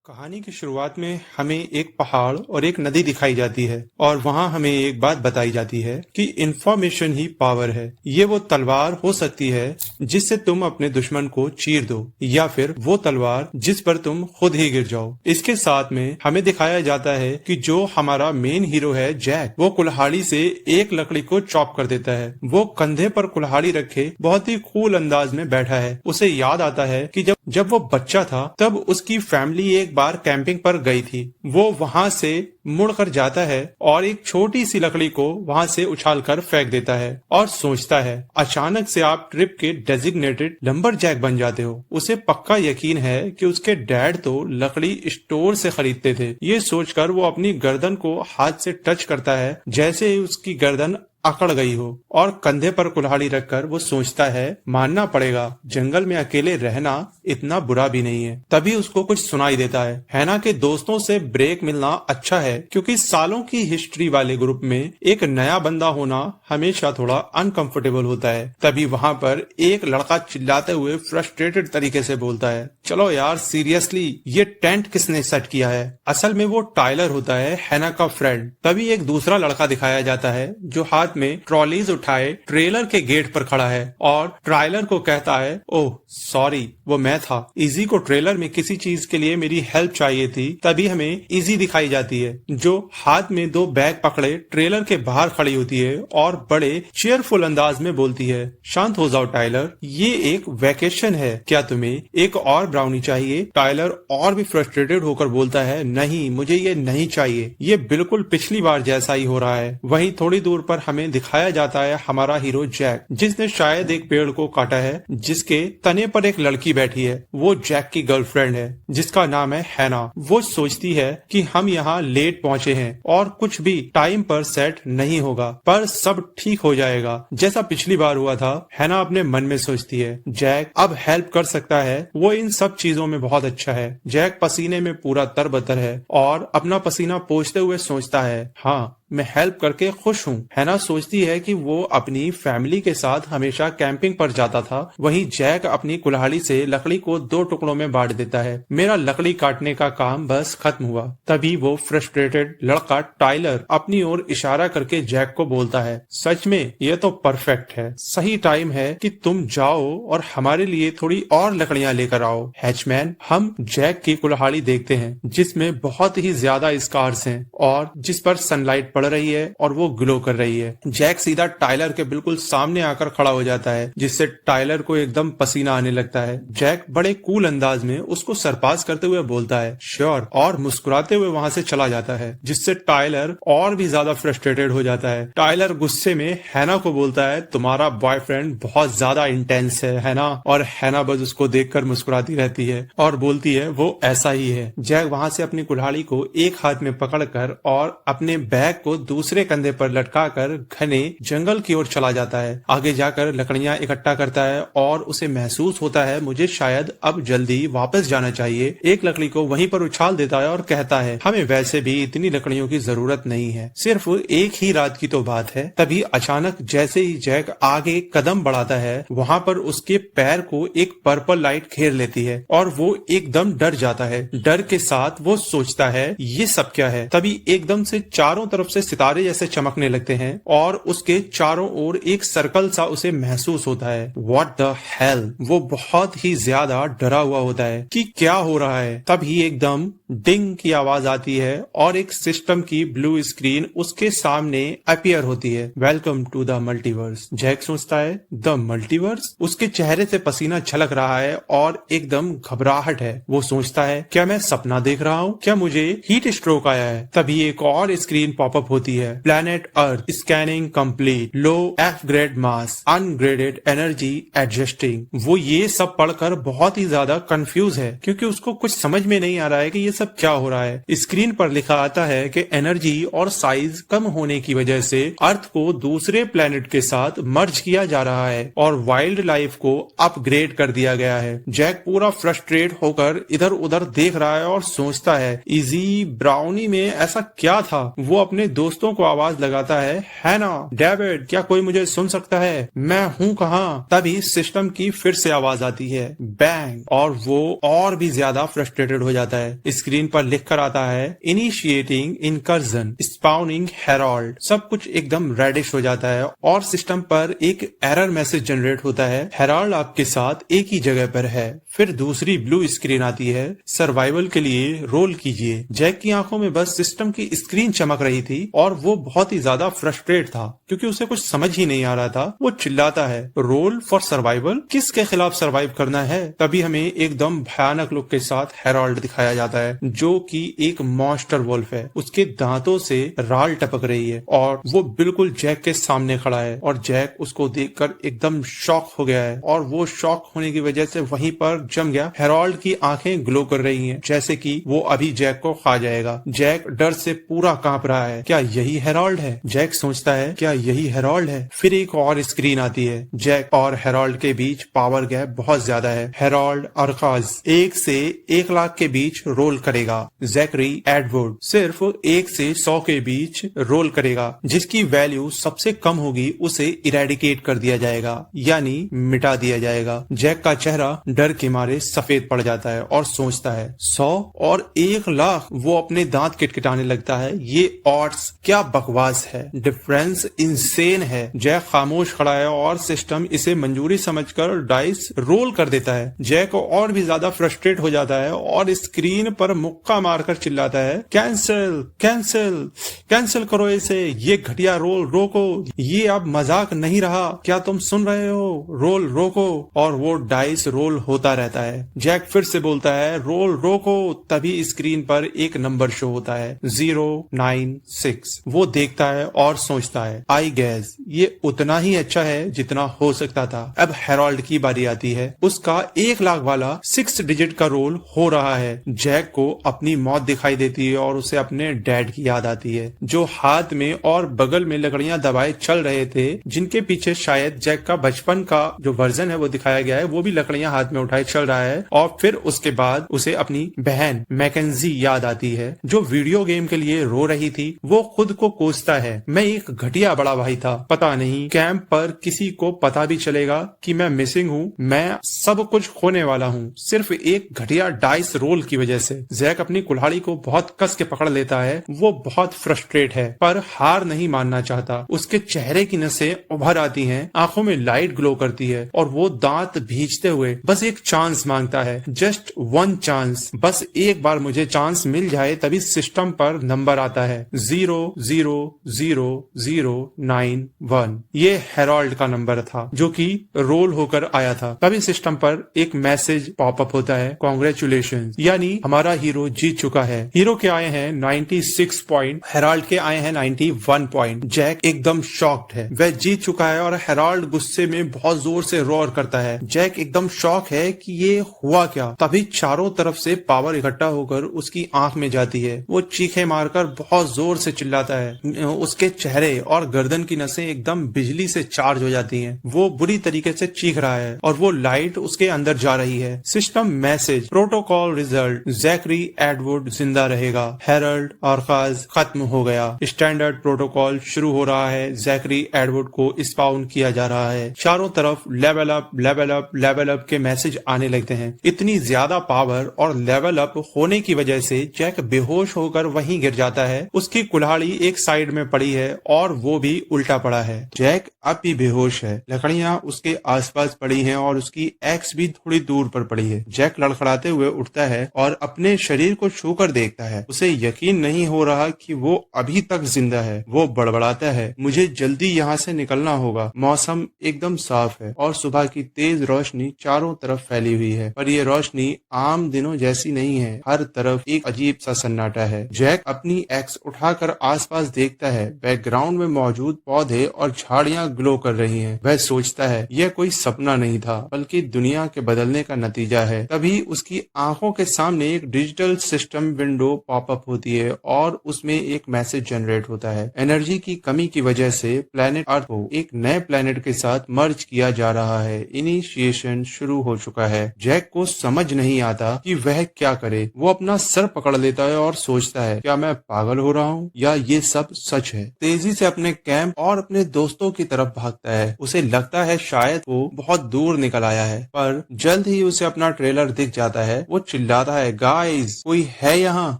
कहानी की शुरुआत में हमें एक पहाड़ और एक नदी दिखाई जाती है और वहाँ हमें एक बात बताई जाती है कि इंफॉर्मेशन ही पावर है। ये वो तलवार हो सकती है जिससे तुम अपने दुश्मन को चीर दो या फिर वो तलवार जिस पर तुम खुद ही गिर जाओ। इसके साथ में हमें दिखाया जाता है कि जो हमारा मेन हीरो है जैक, वो कुल्हाड़ी से एक लकड़ी को चॉप कर देता है। वो कंधे पर कुल्हाड़ी रखे बहुत ही कूल अंदाज में बैठा है। उसे याद आता है कि जब वो बच्चा था तब उसकी फैमिली एक बार कैंपिंग पर गई थी। वो वहां से मुड़कर जाता है और एक छोटी सी लकड़ी को वहां से उछालकर फेंक देता है और सोचता है अचानक से आप ट्रिप के डेजिग्नेटेड लंबरजैक बन जाते हो। उसे पक्का यकीन है कि उसके डैड तो लकड़ी स्टोर से खरीदते थे। ये सोचकर वो अपनी गर्दन को हाथ से टच करता है जैसे ही उसकी गर्दन अकड़ गई हो और कंधे पर कुल्हाड़ी रखकर वो सोचता है मानना पड़ेगा जंगल में अकेले रहना इतना बुरा भी नहीं है। तभी उसको कुछ सुनाई देता है। हैना के दोस्तों से ब्रेक मिलना अच्छा है क्योंकि सालों की हिस्ट्री वाले ग्रुप में एक नया बंदा होना हमेशा थोड़ा अनकंफर्टेबल होता है। तभी वहाँ पर एक लड़का चिल्लाते हुए फ्रस्ट्रेटेड तरीके से बोलता है, चलो यार सीरियसली ये टेंट किसने सेट किया है? असल में वो टाइलर होता है, हैना का फ्रेंड। तभी एक दूसरा लड़का दिखाया जाता है जो हाथ में ट्रॉलीज उठाए ट्रेलर के गेट पर खड़ा है और ट्रायलर को कहता है, ओह सॉरी वो मैं था। इजी को ट्रेलर में किसी चीज के लिए मेरी हेल्प चाहिए थी। तभी हमें इजी दिखाई जाती है जो हाथ में 2 बैग पकड़े ट्रेलर के बाहर खड़ी होती है और बड़े चेयरफुल अंदाज में बोलती है, शांत हो जाओ टाइलर, ये एक वेकेशन है, क्या तुम्हें एक और ब्राउनी चाहिए? टाइलर और भी फ्रस्ट्रेटेड होकर बोलता है, नहीं मुझे ये नहीं चाहिए। ये बिल्कुल पिछली बार जैसा ही हो रहा है। वहीं थोड़ी दूर पर हमें दिखाया जाता है हमारा हीरो जैक, जिसने शायद एक पेड़ को काटा है जिसके तने पर एक लड़की बैठी है। वो जैक की गर्लफ्रेंड है जिसका नाम है हैना। वो सोचती है कि हम यहाँ लेट पहुँचे हैं और कुछ भी टाइम पर सेट नहीं होगा, पर सब ठीक हो जाएगा जैसा पिछली बार हुआ था। हैना अपने मन में सोचती है जैक अब हेल्प कर सकता है, वो इन सब चीजों में बहुत अच्छा है। जैक पसीने में पूरा तरबतर है और अपना पसीना पोंछते हुए सोचता है, हाँ मैं हेल्प करके खुश हूँ। हैना सोचती है कि वो अपनी फैमिली के साथ हमेशा कैंपिंग पर जाता था। वहीं जैक अपनी कुल्हाड़ी से लकड़ी को 2 टुकड़ों में बांट देता है। मेरा लकड़ी काटने का काम बस खत्म हुआ। तभी वो फ्रस्ट्रेटेड लड़का टाइलर अपनी ओर इशारा करके जैक को बोलता है, सच में ये तो परफेक्ट है, सही टाइम है कि तुम जाओ और हमारे लिए थोड़ी और लकड़ियां लेकर आओ। हैचमैन, हम जैक की कुल्हाड़ी देखते हैं जिसमें बहुत ही ज्यादा स्कार्स हैं और जिस पर सनलाइट पड़ रही है और वो ग्लो कर रही है। जैक सीधा टाइलर के बिल्कुल सामने आकर खड़ा हो जाता है जिससे टाइलर को एकदम पसीना आने लगता है। जैक बड़े कूल अंदाज में उसको सरपास करते हुए बोलता है, श्योर, और मुस्कुराते हुए वहां से चला जाता है जिससे टाइलर और भी ज्यादा फ्रस्ट्रेटेड हो जाता है। टाइलर गुस्से में हैना को बोलता है, तुम्हारा बॉयफ्रेंड बहुत ज्यादा इंटेंस है ना? और हैना बस उसको देखकर मुस्कुराती रहती है और बोलती है वो ऐसा ही है। जैक वहां से अपनी कुल्हाड़ी को एक हाथ में पकड़कर और अपने बैग को दूसरे कंधे पर लटकाकर घने जंगल की ओर चला जाता है। आगे जाकर लकड़ियां इकट्ठा करता है और उसे महसूस होता है मुझे शायद अब जल्दी वापस जाना चाहिए। एक लकड़ी को वहीं पर उछाल देता है और कहता है, हमें वैसे भी इतनी लकड़ियों की जरूरत नहीं है, सिर्फ एक ही रात की तो बात है। तभी अचानक जैसे ही जैक आगे कदम बढ़ाता है वहां पर उसके पैर को एक पर्पल लाइट घेर लेती है और वो एकदम डर जाता है। डर के साथ वो सोचता है ये सब क्या है? तभी एकदम से चारों तरफ से सितारे जैसे चमकने लगते हैं और उसके चारों ओर एक सर्कल सा उसे महसूस होता है। What the hell? वो बहुत ही ज्यादा डरा हुआ होता है कि क्या हो रहा है। तभी एकदम डिंग की आवाज आती है और एक सिस्टम की ब्लू स्क्रीन उसके सामने अपीयर होती है। Welcome to the multiverse. Jack सोचता है द मल्टीवर्स? उसके चेहरे से पसीना छलक रहा है और एकदम घबराहट है। वो सोचता है क्या मैं सपना देख रहा हूँ? क्या मुझे हीट स्ट्रोक आया है? तभी एक और स्क्रीन पॉपअप होती है, प्लैनेट अर्थ स्कैनिंग कंप्लीट, लो एफ ग्रेड मास, अनग्रेडेड एनर्जी एडजस्टिंग। वो ये सब पढ़कर बहुत ही ज्यादा कंफ्यूज है क्योंकि उसको कुछ समझ में नहीं आ रहा है कि ये सब क्या हो रहा है। स्क्रीन पर लिखा आता है कि एनर्जी और साइज कम होने की वजह से अर्थ को दूसरे प्लैनेट के साथ मर्ज किया जा रहा है और वाइल्ड लाइफ को अपग्रेड कर दिया गया है। जैक पूरा फ्रस्ट्रेट होकर इधर उधर देख रहा है और सोचता है इजी ब्राउनी में ऐसा क्या था? वो अपने दोस्तों को आवाज लगाता है, हैना, डेविड, क्या कोई मुझे सुन सकता है? मैं हूँ कहाँ? तभी सिस्टम की फिर से आवाज आती है, बैंग, और वो और भी ज्यादा फ्रस्ट्रेटेड हो जाता है। स्क्रीन पर लिख कर आता है इनिशिएटिंग इनकर्जन स्पाउनिंग हेराल्ड। सब कुछ एकदम रेडिश हो जाता है और सिस्टम पर एक एरर मैसेज जनरेट होता है, हेराल्ड आपके साथ एक ही जगह पर है। फिर दूसरी ब्लू स्क्रीन आती है, सर्वाइवल के लिए रोल कीजिए। जैक की आंखों में बस सिस्टम की स्क्रीन चमक रही थी और वो बहुत ही ज्यादा फ्रस्ट्रेट था क्योंकि उसे कुछ समझ ही नहीं आ रहा था। वो चिल्लाता है, रोल फॉर सर्वाइवल, किसके खिलाफ सर्वाइव करना है? तभी हमें एकदम भयानक लुक के साथ हेराल्ड दिखाया जाता है जो कि एक मॉन्स्टर वुल्फ है। उसके दांतों से राल टपक रही है और वो बिल्कुल जैक के सामने खड़ा है और जैक उसको देखकर एकदम शॉक हो गया है और वो शॉक होने की वजह से वहीं पर जम गया। हेराल्ड की आंखें ग्लो कर रही हैं जैसे कि वो अभी जैक को खा जाएगा। जैक डर से पूरा कांप रहा है। क्या यही हेराल्ड है? जैक सोचता है, क्या यही हेराल्ड है? फिर एक और स्क्रीन आती है। जैक और हेराल्ड के बीच पावर गैप बहुत ज्यादा है। हेराल्ड अरकाज 1 से 1 लाख के बीच रोल करेगा। जैकरी एडवर्ड सिर्फ 1 से 100 के बीच रोल करेगा। जिसकी वैल्यू सबसे कम होगी उसे इरेडिकेट कर दिया जाएगा, यानी मिटा दिया जाएगा। जैक का चेहरा डर के मारे सफेद पड़ जाता है और सोचता है 100 और 1 लाख। वो अपने दांत किटकिटाने लगता है। ये ऑड्स क्या बकवास है, डिफरेंस इंसेन है। जैक खामोश खड़ा है और सिस्टम इसे मंजूरी समझकर डाइस रोल कर देता है। जैक और भी ज्यादा फ्रस्ट्रेट हो जाता है और स्क्रीन पर मुक्का मारकर चिल्लाता है, कैंसिल कैंसिल कैंसिल करो इसे, ये घटिया रोल रोको, ये अब मजाक नहीं रहा, क्या तुम सुन रहे हो? रोल रोको। और वो डाइस रोल होता रहता है। जैक फिर से बोलता है, रोल रोको। तभी स्क्रीन पर एक नंबर शो होता है 096। वो देखता है और सोचता है, आई गैस ये उतना ही अच्छा है जितना हो सकता था। अब हेराल्ड की बारी आती है। उसका 1 लाख वाला 6 डिजिट का रोल हो रहा है। जैक को अपनी मौत दिखाई देती है और उसे अपने डैड की याद आती है जो हाथ में और बगल में लकड़ियां दबाए चल रहे थे, जिनके पीछे शायद जैक का बचपन का जो वर्जन है वो दिखाया गया है। वो भी लकड़ियां हाथ में उठाए चल रहा है। और फिर उसके बाद उसे अपनी बहन मैकेंजी याद आती है जो वीडियो गेम के लिए रो रही थी। वो खुद को कोसता है, मैं एक घटिया बड़ा भाई था। पता नहीं कैंप पर किसी को पता भी चलेगा कि मैं मिसिंग हूँ। मैं सब कुछ खोने वाला हूँ सिर्फ एक घटिया डाइस रोल की वजह से। जैक अपनी कुल्हाड़ी को बहुत कस के पकड़ लेता है। वो बहुत फ्रस्ट्रेट है पर हार नहीं मानना चाहता। उसके चेहरे की नसें उभर आती हैं, आंखों में लाइट ग्लो करती है और वो दांत भींचते हुए बस एक चांस मांगता है, जस्ट 1 चांस। बस एक बार मुझे चांस मिल जाए। तभी सिस्टम पर नंबर आता है 000091। ये हेराल्ड का नंबर था जो कि रोल होकर आया था। तभी सिस्टम पर एक मैसेज पॉपअप होता है, कांग्रेचुलेशंस, यानी हमारा हीरो जीत चुका है। हीरो के आए हैं 96 पॉइंट, हेराल्ड के आए हैं 91 पॉइंट। जैक एकदम शॉक्ड है, वह जीत चुका है और हेराल्ड गुस्से में बहुत जोर से रोर करता है। जैक एकदम शॉक है कि ये हुआ क्या। तभी चारों तरफ से पावर इकट्ठा होकर उसकी आंख में जाती है। वो चीखे मारकर बहुत जोर से चिल्लाता है। उसके चेहरे और गर्दन की नसें एकदम बिजली से चार्ज हो जाती हैं। वो बुरी तरीके से चीख रहा है और वो लाइट उसके अंदर जा रही है। System message, protocol result, Zachary Edward जिंदा रहेगा, हेराल्ड अरकाज खत्म हो गया। स्टैंडर्ड प्रोटोकॉल शुरू हो रहा है। जैकरी एडवर्ड को स्पाउन किया जा रहा है। चारों तरफ level up level up level up के मैसेज आने लगते हैं। इतनी ज्यादा पावर और लेवल अप होने की वजह से जैक बेहोश होकर वहीं गिर जाता है। उसकी कुल्हाड़ी एक साइड में पड़ी है और वो भी उल्टा पड़ा है। जैक अब भी बेहोश है। लकड़ियां उसके आसपास पड़ी हैं और उसकी एक्स भी थोड़ी दूर पर पड़ी है। जैक लड़खड़ाते हुए उठता है और अपने शरीर को छूकर देखता है। उसे यकीन नहीं हो रहा कि वो अभी तक जिंदा है। वो बड़बड़ाता है, मुझे जल्दी यहाँ से निकलना होगा। मौसम एकदम साफ है और सुबह की तेज रोशनी चारों तरफ फैली हुई है, पर ये रोशनी आम दिनों जैसी नहीं है। हर तरफ एक अजीब सा सन्नाटा है। जैक अपनी एक्स उठाकर आसपास देखता है। बैकग्राउंड में मौजूद पौधे और झाड़ियां ग्लो कर रही हैं। वह सोचता है यह कोई सपना नहीं था बल्कि दुनिया के बदलने का नतीजा है। तभी उसकी आंखों के सामने एक डिजिटल सिस्टम विंडो पॉपअप होती है और उसमें एक मैसेज जनरेट होता है। एनर्जी की कमी की वजह से प्लेनेट अर्थ को एक नए प्लेनेट के साथ मर्ज किया जा रहा है। इनिशिएशन शुरू हो चुका है। जैक को समझ नहीं आता कि वह क्या करे। वो अपना सर पकड़ लेता है और सोचता है, क्या मैं पागल हो रहा हूँ या ये सब सच है। तेजी से अपने कैंप और अपने दोस्तों की तरफ भागता है। उसे लगता है शायद वो बहुत दूर निकल आया है, पर जल्द ही उसे अपना ट्रेलर दिख जाता है। वो चिल्लाता है, गाइस गाइस, कोई है यहाँ?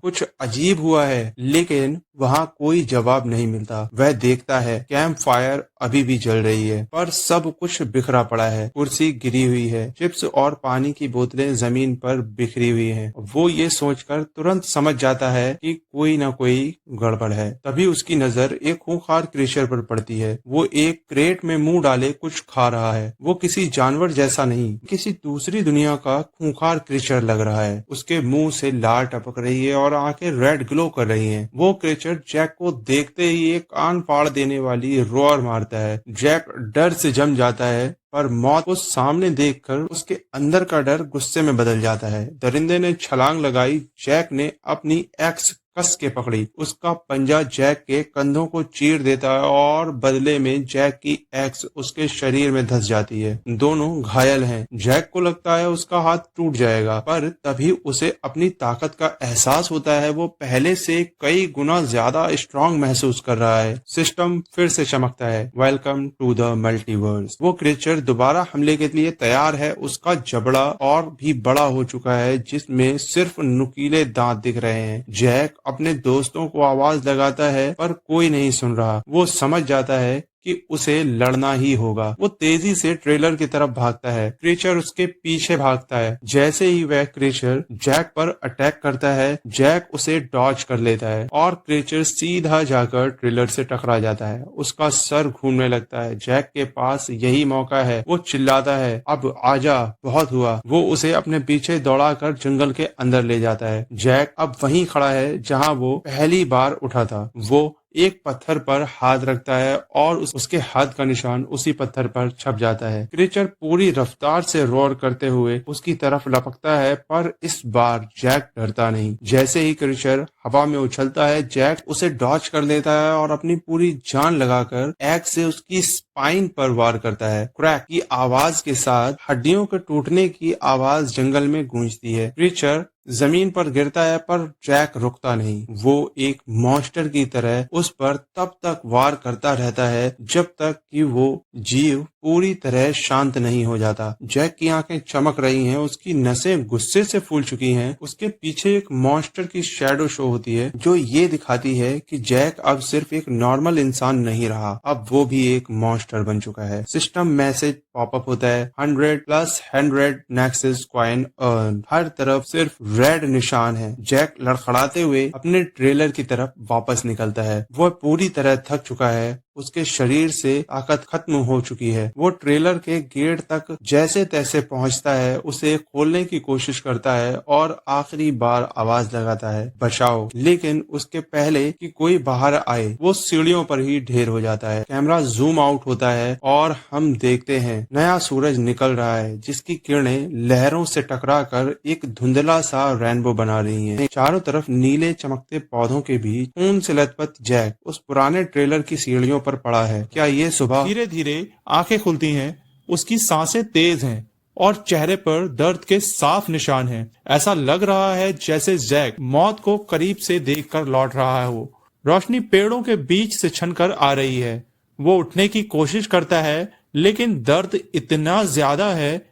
कुछ अजीब हुआ है। लेकिन वहाँ कोई जवाब नहीं मिलता। वह देखता है कैंप फायर अभी भी जल रही है, पर सब कुछ बिखरा पड़ा है। कुर्सी गिरी हुई है, चिप्स और पानी की बोतलें जमीन पर बिखरी हुई हैं। वो ये सोचकर तुरंत समझ जाता है कि कोई ना कोई गड़बड़ है। तभी उसकी नजर एक खूंखार क्रीचर पर पड़ती है। वो एक क्रेट में मुंह डाले कुछ खा रहा है। वो किसी जानवर जैसा नहीं, किसी दूसरी दुनिया का खूंखार क्रीचर लग रहा है। उसके मुंह से लार टपक रही है और आंखें रेड ग्लो कर रही हैं। वो क्रीचर जैक को देखते ही एक कान फाड़ देने वाली रोर मारता है। जैक डर से जम जाता है, पर मौत को सामने देखकर उसके अंदर का डर गुस्से में बदल जाता है। दरिंदे ने छलांग लगाई। जैक ने अपनी एक्स कस के पकड़ी। उसका पंजा जैक के कंधों को चीर देता है और बदले में जैक की एक्स उसके शरीर में धंस जाती है। दोनों घायल हैं। जैक को लगता है उसका हाथ टूट जाएगा, पर तभी उसे अपनी ताकत का एहसास होता है। वो पहले से कई गुना ज्यादा स्ट्रांग महसूस कर रहा है। सिस्टम फिर से चमकता है। Welcome to the multiverse. वो क्रीचर दोबारा हमले के लिए तैयार है। उसका जबड़ा और भी बड़ा हो चुका है, जिसमें सिर्फ नुकीले दांत दिख रहे हैं। जैक अपने दोस्तों को आवाज लगाता है, पर कोई नहीं सुन रहा। वो समझ जाता है कि उसे लड़ना ही होगा। वो तेजी से ट्रेलर की तरफ भागता है। क्रीचर उसके पीछे भागता है। जैसे ही वह क्रीचर जैक पर अटैक करता है, जैक उसे डॉज कर लेता है और क्रीचर सीधा जाकर ट्रेलर से टकरा जाता है। उसका सर घूमने लगता है। जैक के पास यही मौका है। वो चिल्लाता है, अब आजा, बहुत हुआ। वो उसे अपने पीछे दौड़ाकर जंगल के अंदर ले जाता है। जैक अब वहीं खड़ा है जहां वो पहली बार उठा था। वो एक पत्थर पर हाथ रखता है और उसके हाथ का निशान उसी पत्थर पर छप जाता है। क्रीचर पूरी रफ्तार से रोर करते हुए उसकी तरफ लपकता है, पर इस बार जैक डरता नहीं। जैसे ही क्रीचर हवा में उछलता है, जैक उसे डॉज कर लेता है और अपनी पूरी जान लगाकर एक्स से उसकी स्पाइन पर वार करता है। क्रैक की आवाज के साथ हड्डियों के टूटने की आवाज जंगल में गूंजती है। क्रीचर जमीन पर गिरता है, पर जैक रुकता नहीं। वो एक मॉन्स्टर की तरह उस पर तब तक वार करता रहता है जब तक कि वो जीव पूरी तरह शांत नहीं हो जाता। जैक की आंखें चमक रही हैं, उसकी नसें गुस्से से फूल चुकी हैं। उसके पीछे एक मॉन्स्टर की शैडो शो होती है, जो ये दिखाती है कि जैक अब सिर्फ एक नॉर्मल इंसान नहीं रहा, अब वो भी एक मॉन्स्टर बन चुका है। सिस्टम मैसेज पॉपअप होता है, 100 + 100 नेक्सस कॉइन अर्न। हर तरफ सिर्फ रेड निशान है। जैक लड़खड़ाते हुए अपने ट्रेलर की तरफ वापस निकलता है। वह पूरी तरह थक चुका है। उसके शरीर से ताकत खत्म हो चुकी है। वो ट्रेलर के गेट तक जैसे तैसे पहुंचता है, उसे खोलने की कोशिश करता है और आखिरी बार आवाज लगाता है, बचाओ। लेकिन उसके पहले कि कोई बाहर आए, वो सीढ़ियों पर ही ढेर हो जाता है। कैमरा जूम आउट होता है और हम देखते हैं नया सूरज निकल रहा है, जिसकी किरणें लहरों से टकराकर एक धुंधला सा रेनबो बना रही हैं। चारों तरफ नीले चमकते पौधों के बीच खून से लथपथ जैक उस पुराने ट्रेलर की सीढ़ियों पर पड़ा है। क्या ये सुबह? धीरे धीरे आंखें खुलती हैं। उसकी सांसें तेज हैं और चेहरे पर दर्द के साफ निशान हैं। ऐसा लग रहा है जैसे जैक मौत को करीब से देखकर लौट रहा है। वो रोशनी पेड़ों के बीच से छनकर आ रही है। वो उठने की कोशिश करता है, लेकिन दर्द इतना ज्यादा है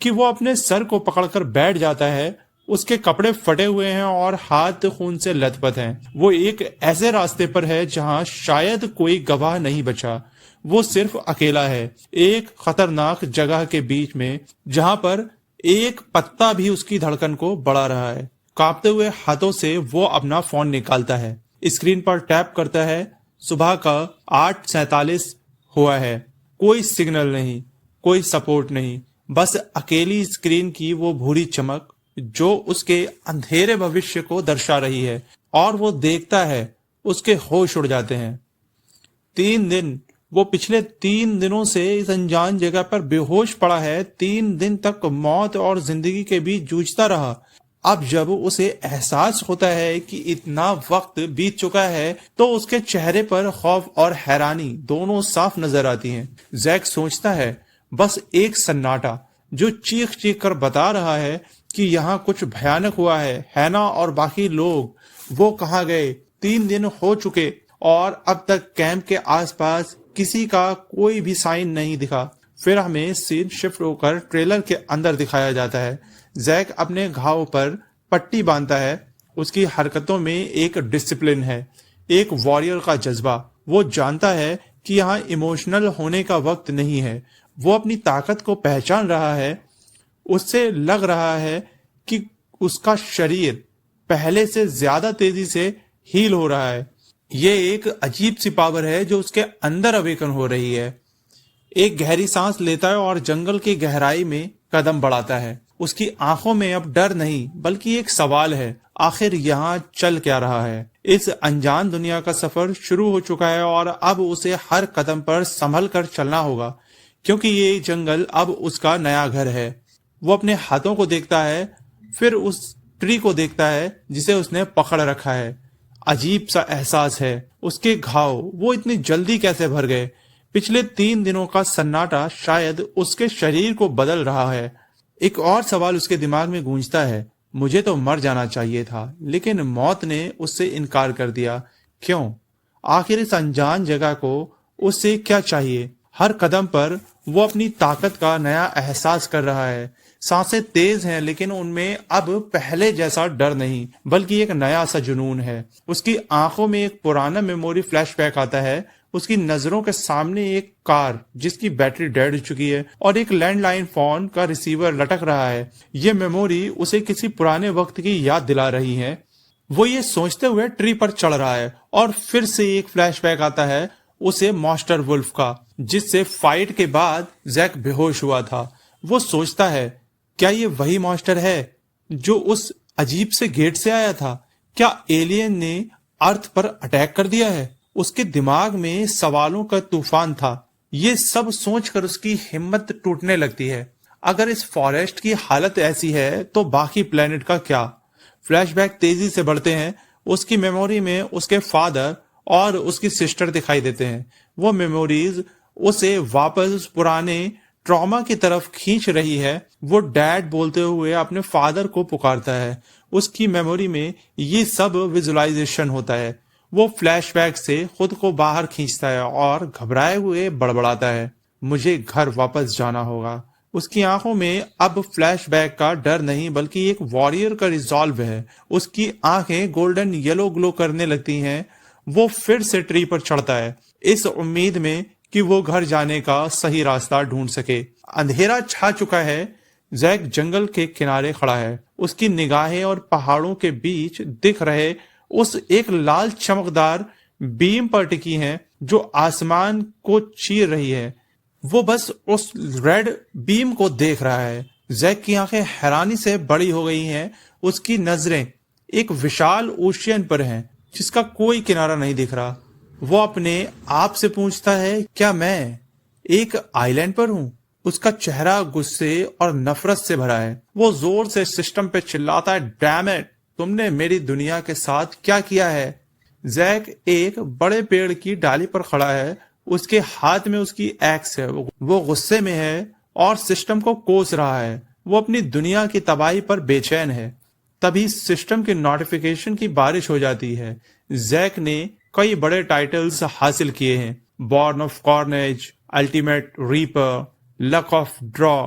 कि वो अपने सर को पकड़कर बैठ जाता है। उसके कपड़े फटे हुए हैं और हाथ खून से लथपथ हैं। वो एक ऐसे रास्ते पर है जहां शायद कोई गवाह नहीं बचा। वो सिर्फ अकेला है, एक खतरनाक जगह के बीच में, जहां पर एक पत्ता भी उसकी धड़कन को बढ़ा रहा है। कांपते हुए हाथों से वो अपना फोन निकालता है, स्क्रीन पर टैप करता है। सुबह का 8:47 हुआ है। कोई सिग्नल नहीं, कोई सपोर्ट नहीं, बस अकेली स्क्रीन की वो भूरी चमक जो उसके अंधेरे भविष्य को दर्शा रही है। और वो देखता है, उसके होश उड़ जाते हैं। 3 दिन, वो पिछले 3 दिनों से इस अनजान जगह पर बेहोश पड़ा है। 3 दिन तक मौत और जिंदगी के बीच जूझता रहा। अब जब उसे एहसास होता है कि इतना वक्त बीत चुका है, तो उसके चेहरे पर खौफ और हैरानी दोनों साफ नजर आती हैं। जैक सोचता है, बस एक सन्नाटा जो चीख चीख कर बता रहा है कि यहाँ कुछ भयानक हुआ है। हैना और बाकी लोग, वो कहाँ गए? 3 दिन हो चुके और अब तक कैंप के आसपास किसी का कोई भी साइन नहीं दिखा। फिर हमें सीन शिफ्ट होकर ट्रेलर के अंदर दिखाया जाता है। जैक अपने घाव पर पट्टी बांधता है। उसकी हरकतों में एक डिसिप्लिन है, एक वॉरियर का जज्बा। वो जानता है कि यहाँ इमोशनल होने का वक्त नहीं है। वो अपनी ताकत को पहचान रहा है। उससे लग रहा है कि उसका शरीर पहले से ज्यादा तेजी से हील हो रहा है। ये एक अजीब सी पावर है जो उसके अंदर अवेकन हो रही है। एक गहरी सांस लेता है और जंगल की गहराई में कदम बढ़ाता है। उसकी आंखों में अब डर नहीं बल्कि एक सवाल है, आखिर यहाँ चल क्या रहा है। इस अनजान दुनिया का सफर शुरू हो चुका है और अब उसे हर कदम पर संभल कर चलना होगा, क्योंकि ये जंगल अब उसका नया घर है। वो अपने हाथों को देखता है, फिर उस ट्री को देखता है जिसे उसने पकड़ रखा है। अजीब सा एहसास है। उसके घाव वो इतनी जल्दी कैसे भर गए। पिछले 3 दिनों का सन्नाटा शायद उसके शरीर को बदल रहा है। एक और सवाल उसके दिमाग में गूंजता है, मुझे तो मर जाना चाहिए था, लेकिन मौत ने उससे इनकार कर दिया। क्यों? आखिर इस अनजान जगह को उससे क्या चाहिए? हर कदम पर वो अपनी ताकत का नया एहसास कर रहा है। सांसें तेज हैं, लेकिन उनमें अब पहले जैसा डर नहीं बल्कि एक नया सा जुनून है। उसकी आंखों में एक पुराना मेमोरी फ्लैशबैक आता है। उसकी नजरों के सामने एक कार जिसकी बैटरी डेड हो चुकी है और एक लैंडलाइन फोन का रिसीवर लटक रहा है। ये मेमोरी उसे किसी पुराने वक्त की याद दिला रही है। वो ये सोचते हुए ट्री पर चढ़ रहा है और फिर से एक फ्लैशबैक आता है उसे मॉन्स्टर वुल्फ का, जिससे फाइट के बाद जैक बेहोश हुआ था। वो सोचता है, क्या ये वही मॉन्स्टर है जो उस अजीब से गेट से आया था? क्या एलियन ने अर्थ पर अटैक कर दिया है? उसके दिमाग में सवालों का तूफान था। ये सब सोचकर उसकी हिम्मत टूटने लगती है। अगर इस फॉरेस्ट की हालत ऐसी है तो बाकी प्लेनेट का क्या? फ्लैशबैक तेजी से बढ़ते हैं। उसकी मेमोरी में उसके फादर और उसकी सिस्टर दिखाई देते हैं। वो मेमोरीज उसे वापस पुराने ट्रॉमा की तरफ खींच रही है। वो डैड बोलते हुए अपने फादर को पुकारता है। उसकी मेमोरी में ये सब विजुअलाइजेशन होता है। वो फ्लैशबैक से खुद को बाहर खींचता है और घबराए हुए बड़बड़ाता है, मुझे घर वापस जाना होगा। उसकी आंखों में अब फ्लैशबैक का डर नहीं बल्कि एक वॉरियर का रिजॉल्व है। उसकी आंखें गोल्डन येलो ग्लो करने लगती हैं। वो फिर से ट्री पर चढ़ता है, इस उम्मीद में कि वो घर जाने का सही रास्ता ढूंढ सके। अंधेरा छा चुका है। जैक जंगल के किनारे खड़ा है। उसकी निगाहें और पहाड़ों के बीच दिख रहे उस एक लाल चमकदार बीम पर टिकी हैं जो आसमान को चीर रही है। वो बस उस रेड बीम को देख रहा है। जैक की आंखें हैरानी से बड़ी हो गई हैं। उसकी नजरें एक विशाल ओशियन पर हैं जिसका कोई किनारा नहीं दिख रहा। वो अपने आप से पूछता है, क्या मैं एक आइलैंड पर हूँ? उसका चेहरा गुस्से और नफरत से भरा है। वो जोर से सिस्टम पे चिल्लाता है, डैम इट, तुमने मेरी दुनिया के साथ क्या किया है? जैक एक बड़े पेड़ की डाली पर खड़ा है। उसके हाथ में उसकी एक्स है। वो गुस्से में है और सिस्टम को कोस रहा है। वो अपनी दुनिया की तबाही पर बेचैन है। तभी सिस्टम की नोटिफिकेशन की बारिश हो जाती है। जैक ने कई बड़े टाइटल्स हासिल किए हैं, born of carnage, ultimate reaper, luck of draw,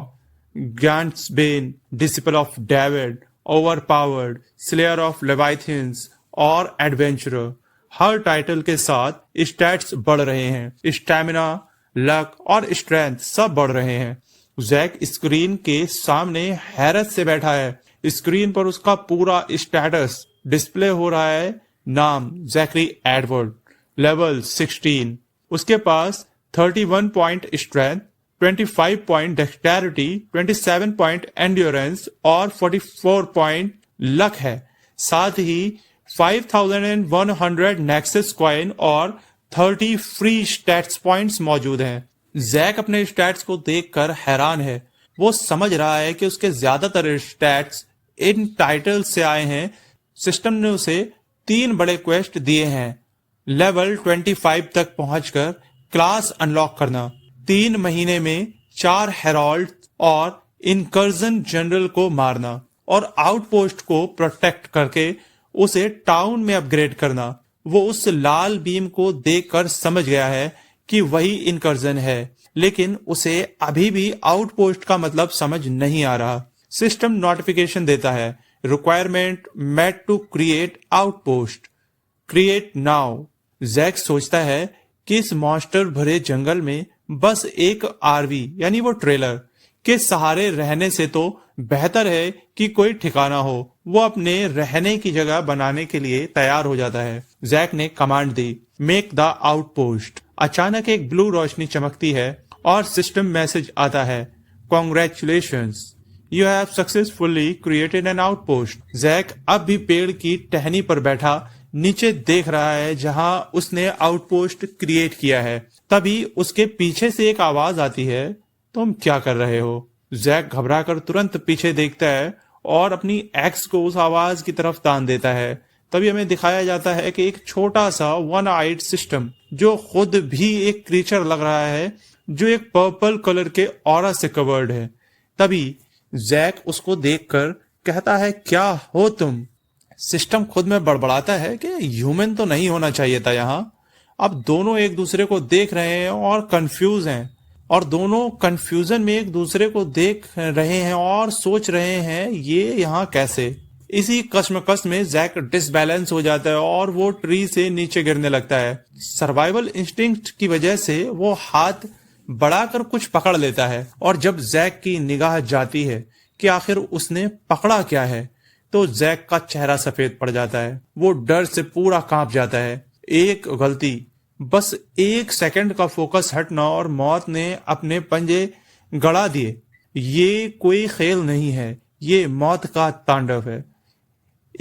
giantsbane, disciple of David, overpowered, slayer of leviathans और एडवेंचरर। हर टाइटल के साथ स्टैट्स बढ़ रहे हैं। स्टैमिना, लक और स्ट्रेंथ सब बढ़ रहे हैं। जैक स्क्रीन के सामने हैरत से बैठा है। स्क्रीन पर उसका पूरा स्टेटस डिस्प्ले हो रहा है। नाम जैकरी एडवर्ड, लेवल 16। उसके पास 31 point strength, 25 point dexterity, 27 point endurance और 44 पॉइंट लक है। साथ ही 5100 नेक्सस कॉइन और 30 फ्री स्टैट्स पॉइंट्स मौजूद हैं। जैक अपने स्टैट्स को देखकर हैरान है। वो समझ रहा है कि उसके ज्यादातर स्टैट्स इन टाइटल से आए हैं। सिस्टम ने उसे 3 बड़े क्वेस्ट दिए हैं। लेवल 25 तक पहुंचकर क्लास अनलॉक करना, 3 महीने में 4 हेराल्ड और इनकर्जन जनरल को मारना और आउटपोस्ट को प्रोटेक्ट करके उसे टाउन में अपग्रेड करना। वो उस लाल बीम को देखकर समझ गया है कि वही इनकर्जन है, लेकिन उसे अभी भी आउटपोस्ट का मतलब समझ नहीं आ रहा। सिस्टम नोटिफिकेशन देता है, requirement met to create outpost, create now. Jack सोचता है कि इस मॉन्स्टर भरे जंगल में बस एक आरवी यानी वो ट्रेलर के सहारे रहने से तो बेहतर है कि कोई ठिकाना हो। वो अपने रहने की जगह बनाने के लिए तैयार हो जाता है। जैक ने command the, make the outpost. अचानक एक ब्लू रोशनी चमकती है और सिस्टम मैसेज आता है, congratulations, you have successfully created an outpost. Jack अब भी पेड़ की टहनी पर बैठा नीचे देख रहा है जहां उसने आउटपोस्ट क्रिएट किया है। तभी उसके पीछे से एक आवाज आती है, तुम क्या कर रहे हो? जैक घबराकर तुरंत पीछे देखता है और अपनी एक्स को उस आवाज की तरफ तान देता है। तभी हमें दिखाया जाता है कि एक छोटा सा वन आइड सिस्टम, जो खुद भी एक क्रीचर लग रहा है, जो एक पर्पल कलर के ऑरा से कवर्ड है। तभी जैक उसको देखकर कहता है, क्या हो तुम? सिस्टम खुद में बड़बड़ाता है कि ह्यूमन तो नहीं होना चाहिए था यहाँ। अब दोनों एक दूसरे को देख रहे हैं और कंफ्यूज हैं, और दोनों कंफ्यूजन में एक दूसरे को देख रहे हैं और सोच रहे हैं ये यहाँ कैसे। इसी कश्मकश में जैक डिसबैलेंस हो जाता है और वो ट्री से नीचे गिरने लगता है। सर्वाइवल इंस्टिंक्ट की वजह से वो हाथ बढ़ाकर कुछ पकड़ लेता है, और जब जैक की निगाह जाती है कि आखिर उसने पकड़ा क्या है, तो जैक का चेहरा सफेद पड़ जाता है। वो डर से पूरा कांप जाता है। एक गलती, बस एक सेकंड का फोकस हटना और मौत ने अपने पंजे गड़ा दिए। ये कोई खेल नहीं है, ये मौत का तांडव है।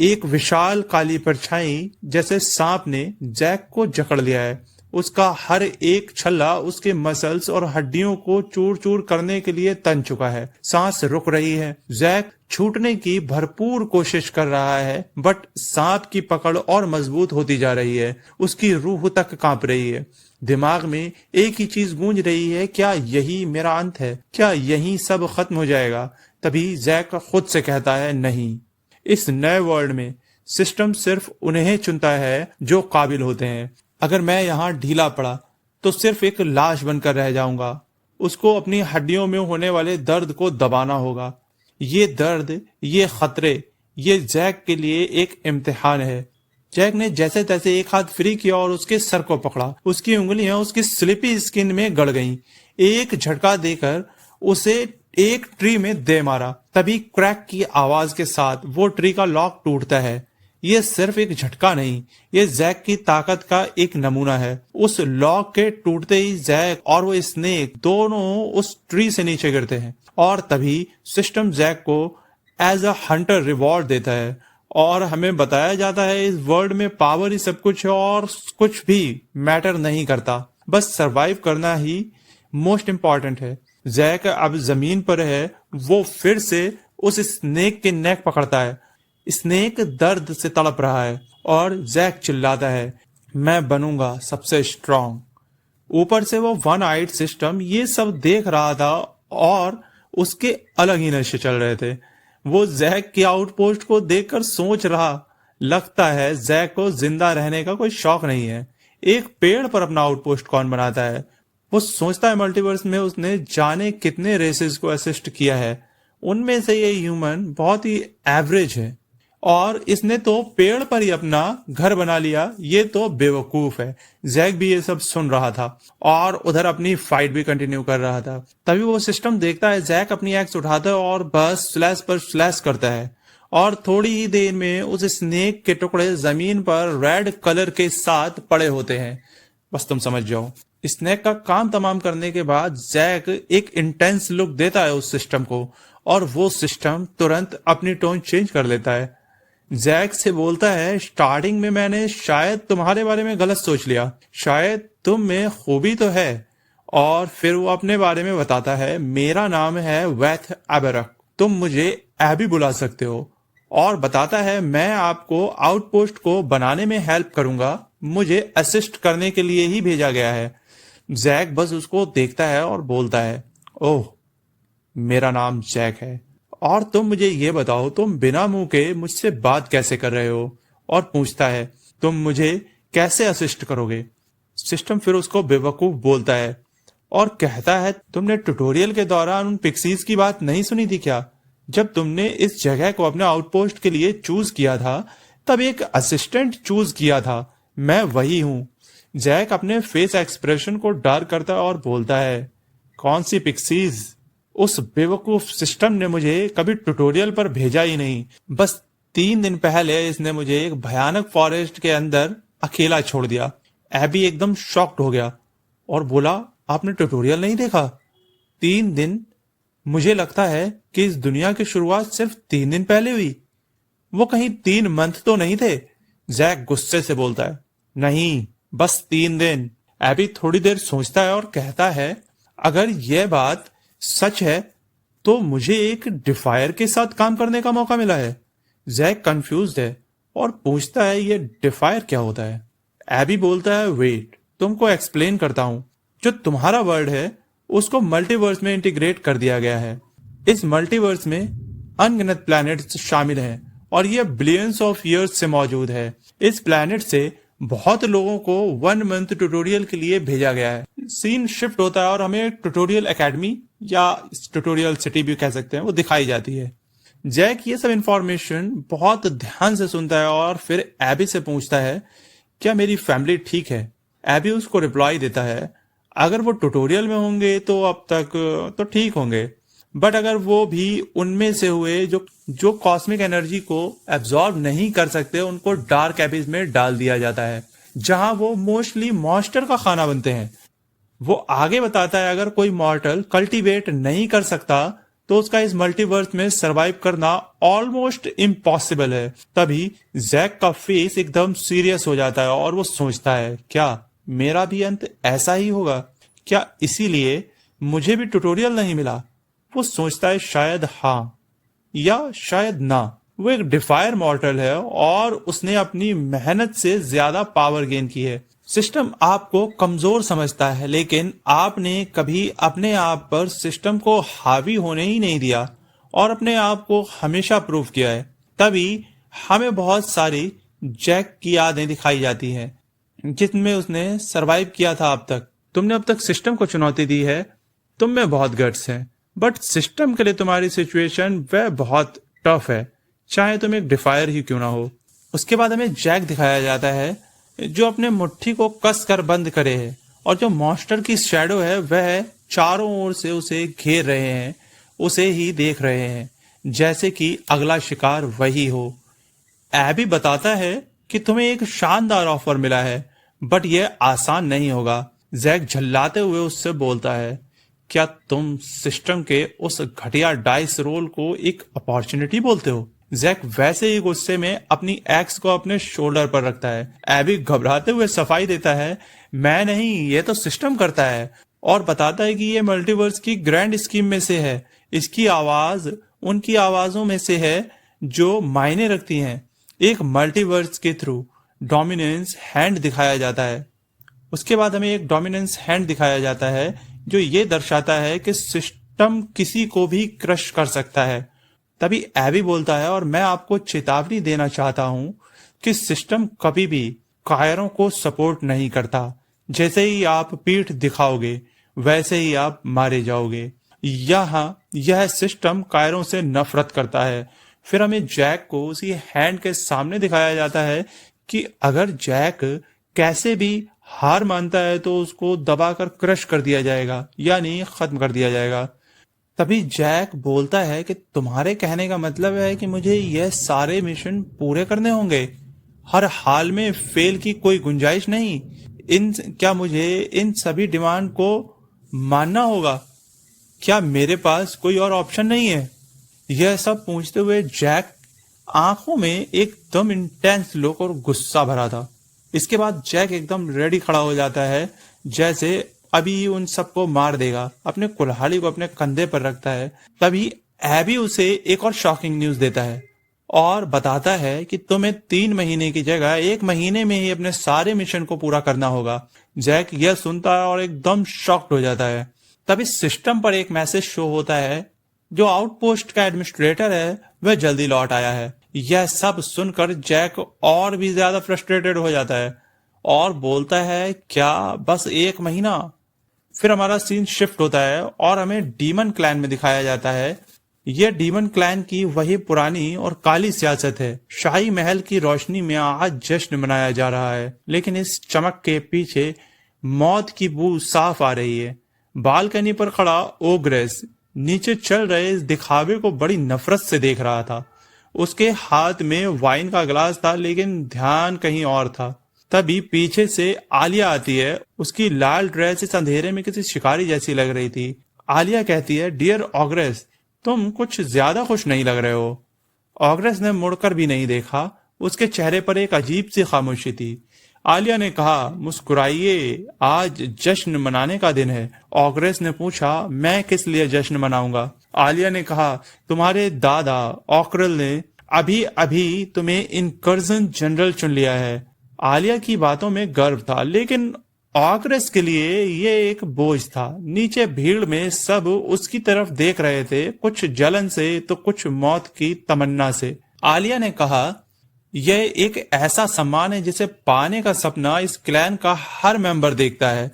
एक विशाल काली परछाई जैसे सांप ने जैक को जकड़ लिया है। उसका हर एक छल्ला उसके मसल्स और हड्डियों को चूर चूर करने के लिए तन चुका है। सांस रुक रही है। जैक छूटने की भरपूर कोशिश कर रहा है, बट सांप की पकड़ और मजबूत होती जा रही है। उसकी रूह तक कांप रही है। दिमाग में एक ही चीज गूंज रही है, क्या यही मेरा अंत है? क्या यही सब खत्म हो जाएगा? तभी जैक खुद से कहता है, नहीं। इस नए वर्ल्ड में सिस्टम सिर्फ उन्हें चुनता है जो काबिल होते हैं। अगर मैं यहाँ ढीला पड़ा तो सिर्फ एक लाश बनकर रह जाऊंगा। उसको अपनी हड्डियों में होने वाले दर्द को दबाना होगा। ये दर्द, ये खतरे, ये जैक के लिए एक इम्तिहान है। जैक ने जैसे तैसे एक हाथ फ्री किया और उसके सर को पकड़ा। उसकी उंगलियां उसकी स्लिपी स्किन में गड़ गईं। एक झटका देकर उसे एक ट्री में दे मारा। तभी क्रैक की आवाज के साथ वो ट्री का लॉक टूटता है। ये सिर्फ एक झटका नहीं, ये जैक की ताकत का एक नमूना है। उस लॉक के टूटते ही जैक और वो स्नेक दोनों उस ट्री से नीचे गिरते हैं, और तभी सिस्टम जैक को एज अ हंटर रिवॉर्ड देता है। और हमें बताया जाता है इस वर्ल्ड में पावर ही सब कुछ है और कुछ भी मैटर नहीं करता, बस सरवाइव करना ही मोस्ट इंपॉर्टेंट है। जैक अब जमीन पर है। वो फिर से उस स्नेक के नेक पकड़ता है। स्नेक दर्द से तड़प रहा है और जैक चिल्लाता है, मैं बनूंगा सबसे स्ट्रांग। ऊपर से वो वन आइड सिस्टम ये सब देख रहा था और उसके अलग ही नशे चल रहे थे। वो जैक की आउटपोस्ट को देखकर सोच रहा, लगता है जैक को जिंदा रहने का कोई शौक नहीं है। एक पेड़ पर अपना आउटपोस्ट कौन बनाता है? वो सोचता है मल्टीवर्स में उसने जाने कितने रेसेस को असिस्ट किया है, उनमें से ये ह्यूमन बहुत ही एवरेज है, और इसने तो पेड़ पर ही अपना घर बना लिया। ये तो बेवकूफ है। जैक भी ये सब सुन रहा था और उधर अपनी फाइट भी कंटिन्यू कर रहा था। तभी वो सिस्टम देखता है, जैक अपनी एक्स उठाता है और बस स्लैश पर स्लैश करता है, और थोड़ी ही देर में उस स्नेक के टुकड़े जमीन पर रेड कलर के साथ पड़े होते हैं। बस तुम समझ जाओ। स्नेक का काम तमाम करने के बाद जैक एक इंटेंस लुक देता है उस सिस्टम को, और वो सिस्टम तुरंत अपनी टोन चेंज कर लेता है। जैक से बोलता है, स्टार्टिंग में मैंने शायद तुम्हारे बारे में गलत सोच लिया, शायद तुम में खूबी तो है। और फिर वो अपने बारे में बताता है, मेरा नाम है वैथ एबरक, तुम मुझे एबी बुला सकते हो। और बताता है, मैं आपको आउटपोस्ट को बनाने में हेल्प करूंगा, मुझे असिस्ट करने के लिए ही भेजा गया है। जैक बस उसको देखता है और बोलता है, ओह, मेरा नाम जैक है, और तुम मुझे ये बताओ, तुम बिना मुंह के मुझसे बात कैसे कर रहे हो? और पूछता है, तुम मुझे कैसे असिस्ट करोगे? सिस्टम फिर उसको बेवकूफ बोलता है और कहता है, तुमने ट्यूटोरियल के दौरान उन पिक्सीज की बात नहीं सुनी थी क्या, जब तुमने इस जगह को अपने आउटपोस्ट के लिए चूज किया था तब एक असिस्टेंट चूज किया था, मैं वही हूं। जैक अपने फेस एक्सप्रेशन को डार्क करता है और बोलता है, कौन सी पिक्सीज? उस बेवकूफ सिस्टम ने मुझे कभी ट्यूटोरियल पर भेजा ही नहीं। बस 3 दिन पहले इसने मुझे एक भयानक फॉरेस्ट के अंदर अकेला छोड़ दिया। एबी एकदम शॉक्ड हो गया और बोला, आपने ट्यूटोरियल नहीं देखा? 3 दिन? मुझे लगता है कि इस दुनिया की शुरुआत सिर्फ 3 दिन पहले हुई। वो कहीं 3 मंथ तो नहीं थे? जैक गुस्से से बोलता है, नहीं, बस 3 दिन। एबी थोड़ी देर सोचता है और कहता है, अगर यह बात सच है तो मुझे एक डिफायर के साथ काम करने का मौका मिला है। जैक कंफ्यूज्ड है और पूछता है, ये डिफायर क्या होता है? एबी बोलता है, वेट, तुमको एक्सप्लेन करता हूं। जो तुम्हारा वर्ड है उसको मल्टीवर्स में इंटीग्रेट कर दिया गया है। इस मल्टीवर्स में अनगिनत प्लैनेट्स शामिल हैं और ये बिलियंस ऑफ ईयर्स से मौजूद है। इस प्लैनेट से बहुत लोगों को 1 मंथ ट्यूटोरियल के लिए भेजा गया है। सीन शिफ्ट होता है और हमें ट्यूटोरियल एकेडमी या ट्यूटोरियल सिटी भी कह सकते हैं, वो दिखाई जाती है। जैक ये सब इंफॉर्मेशन बहुत ध्यान से सुनता है और फिर एबी से पूछता है, क्या मेरी फैमिली ठीक है? एबी उसको रिप्लाई देता है, अगर वो ट्यूटोरियल में होंगे तो अब तक तो ठीक होंगे, बट अगर वो भी उनमें से हुए जो कॉस्मिक एनर्जी को एब्जॉर्ब नहीं कर सकते, उनको डार्क एबिस में डाल दिया जाता है, जहां वो मोस्टली मॉन्स्टर का खाना बनते हैं। वो आगे बताता है, अगर कोई मॉर्टल कल्टीवेट नहीं कर सकता तो उसका इस मल्टीवर्स में सरवाइव करना ऑलमोस्ट इम्पॉसिबल है। तभी जैक का फेस एकदम सीरियस हो जाता है और वो सोचता है, क्या मेरा भी अंत ऐसा ही होगा? क्या इसीलिए मुझे भी ट्यूटोरियल नहीं मिला? वो सोचता है, शायद हाँ या शायद ना। वो एक डिफायर मॉर्टल है और उसने अपनी मेहनत से ज्यादा पावर गेन की है। सिस्टम आपको कमजोर समझता है, लेकिन आपने कभी अपने आप पर सिस्टम को हावी होने ही नहीं दिया और अपने आप को हमेशा प्रूव किया है। तभी हमें बहुत सारी जैक की यादें दिखाई जाती हैं जिनमें उसने सरवाइव किया था अब तक। तुमने अब तक सिस्टम को चुनौती दी है, तुम में बहुत गट्स हैं, बट सिस्टम के लिए तुम्हारी सिचुएशन वह बहुत टफ है, चाहे तुम एक डिफायर ही क्यों ना हो। उसके बाद हमें जैक दिखाया जाता है जो अपने मुट्ठी को कस कर बंद करे है और जो मॉन्स्टर की शैडो है वह चारों ओर से उसे घेर रहे हैं, उसे ही देख रहे हैं जैसे कि अगला शिकार वही हो। एबी बताता है कि तुम्हें एक शानदार ऑफर मिला है, बट यह आसान नहीं होगा। जैक झल्लाते हुए उससे बोलता है, क्या तुम सिस्टम के उस घटिया डाइस रोल को एक अपॉर्चुनिटी बोलते हो? जैक वैसे ही गुस्से में अपनी एक्स को अपने शोल्डर पर रखता है। एबी घबराते हुए सफाई देता है, मैं नहीं, ये तो सिस्टम करता है, और बताता है कि ये मल्टीवर्स की ग्रैंड स्कीम में से है। इसकी आवाज उनकी आवाजों में से है जो मायने रखती हैं। एक मल्टीवर्स के थ्रू डोमिनेंस हैंड दिखाया जाता है। उसके बाद हमें एक डोमिनेंस हैंड दिखाया जाता है जो ये दर्शाता है कि सिस्टम किसी को भी क्रश कर सकता है। तभी एबी बोलता है, और मैं आपको चेतावनी देना चाहता हूं कि सिस्टम कभी भी कायरों को सपोर्ट नहीं करता। जैसे ही आप पीठ दिखाओगे वैसे ही आप मारे जाओगे। यह सिस्टम कायरों से नफरत करता है। फिर हमें जैक को उसी हैंड के सामने दिखाया जाता है कि अगर जैक कैसे भी हार मानता है तो उसको दबाकर क्रश कर दिया जाएगा, यानी खत्म कर दिया जाएगा। तभी जैक बोलता है कि तुम्हारे कहने का मतलब है कि मुझे यह सारे मिशन पूरे करने होंगे, हर हाल में फेल की कोई गुंजाइश नहीं। क्या मुझे इन सभी डिमांड को मानना होगा? क्या मेरे पास कोई और ऑप्शन नहीं है? यह सब पूछते हुए जैक आंखों में एकदम इंटेंस लुक और गुस्सा भरा था। इसके बाद जैक एकदम रेडी खड़ा हो जाता है, जैसे अभी उन सबको मार देगा। अपने कुल्हाड़ी को अपने कंधे पर रखता है। तभी एबी उसे एक और शॉकिंग न्यूज देता है और बताता है कि तुम्हें 3 महीने की जगह 1 महीने में ही अपने सारे मिशन को पूरा करना होगा। जैक यह सुनता है और एकदम शॉक्ड हो जाता है। तभी सिस्टम पर एक मैसेज शो होता है, जो आउटपोस्ट का एडमिनिस्ट्रेटर है वह जल्दी लौट आया है। यह सब सुनकर जैक और भी ज्यादा फ्रस्ट्रेटेड हो जाता है और बोलता है, क्या बस 1 महीना? फिर हमारा सीन शिफ्ट होता है और हमें डीमन क्लैन में दिखाया जाता है यह डीमन क्लैन की वही पुरानी और काली सियासत है। शाही महल की रोशनी में आज जश्न मनाया जा रहा है, लेकिन इस चमक के पीछे मौत की बू साफ आ रही है। बालकनी पर खड़ा ओग्रेस नीचे चल रहे इस दिखावे को बड़ी नफरत से देख रहा था। उसके हाथ में वाइन का गिलास था, लेकिन ध्यान कहीं और था। तभी पीछे से आलिया आती है। उसकी लाल ड्रेस इस अंधेरे में किसी शिकारी जैसी लग रही थी। आलिया कहती है, डियर ऑग्रेस, तुम कुछ ज्यादा खुश नहीं लग रहे हो। ऑग्रेस ने मुड़कर भी नहीं देखा। उसके चेहरे पर एक अजीब सी खामोशी थी। आलिया ने कहा, मुस्कुराइए, आज जश्न मनाने का दिन है। ऑग्रेस ने पूछा, मैं किस लिए जश्न मनाऊंगा? आलिया ने कहा, तुम्हारे दादा ऑक्रेल ने अभी अभी तुम्हें इनकर्जन जनरल चुन लिया है। आलिया की बातों में गर्व था, लेकिन ऑग्रेस के लिए ये एक बोझ था। नीचे भीड़ में सब उसकी तरफ देख रहे थे, कुछ जलन से तो कुछ मौत की तमन्ना से। आलिया ने कहा, यह एक ऐसा सम्मान है जिसे पाने का सपना इस क्लैन का हर मेंबर देखता है।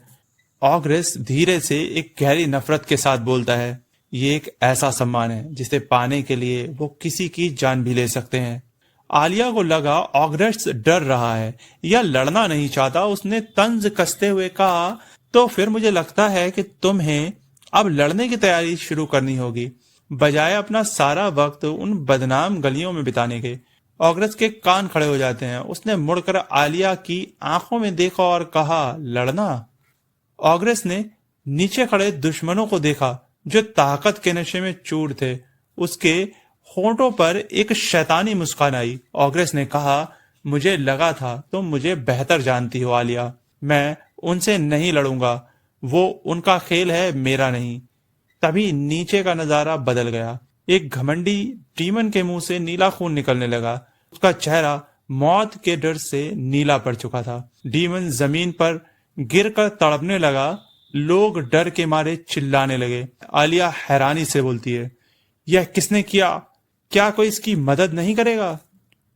ऑग्रेस धीरे से एक गहरी नफरत के साथ बोलता है, ये एक ऐसा सम्मान है जिसे पाने के लिए वो किसी की जान भी ले सकते हैं। आलिया को लगा ऑग्रेस डर रहा है या लड़ना नहीं चाहता। उसने तंज कसते हुए कहा, तो फिर मुझे लगता है कि तुम्हें अब लड़ने की तैयारी शुरू करनी होगी, बजाय अपना सारा वक्त उन बदनाम गलियों में बिताने के। ऑग्रेस के कान खड़े हो जाते हैं। उसने मुड़कर आलिया की आंखों में देखा और कहा, लड़ना? ऑग्रेस ने नीचे खड़े दुश्मनों को देखा जो ताकत के नशे में चूर थे। उसके होंठों पर एक शैतानी मुस्कान आई। ऑग्रेस ने कहा, मुझे लगा था तुम मुझे बेहतर जानती हो आलिया। मैं उनसे नहीं लड़ूंगा, वो उनका खेल है, मेरा नहीं। तभी नीचे का नजारा बदल गया। एक घमंडी डीमन के मुंह से नीला खून निकलने लगा। उसका चेहरा मौत के डर से नीला पड़ चुका था। डीमन जमीन पर गिरकर तड़पने लगा। लोग डर के मारे चिल्लाने लगे। आलिया हैरानी से बोलती है, यह किसने किया? क्या कोई इसकी मदद नहीं करेगा?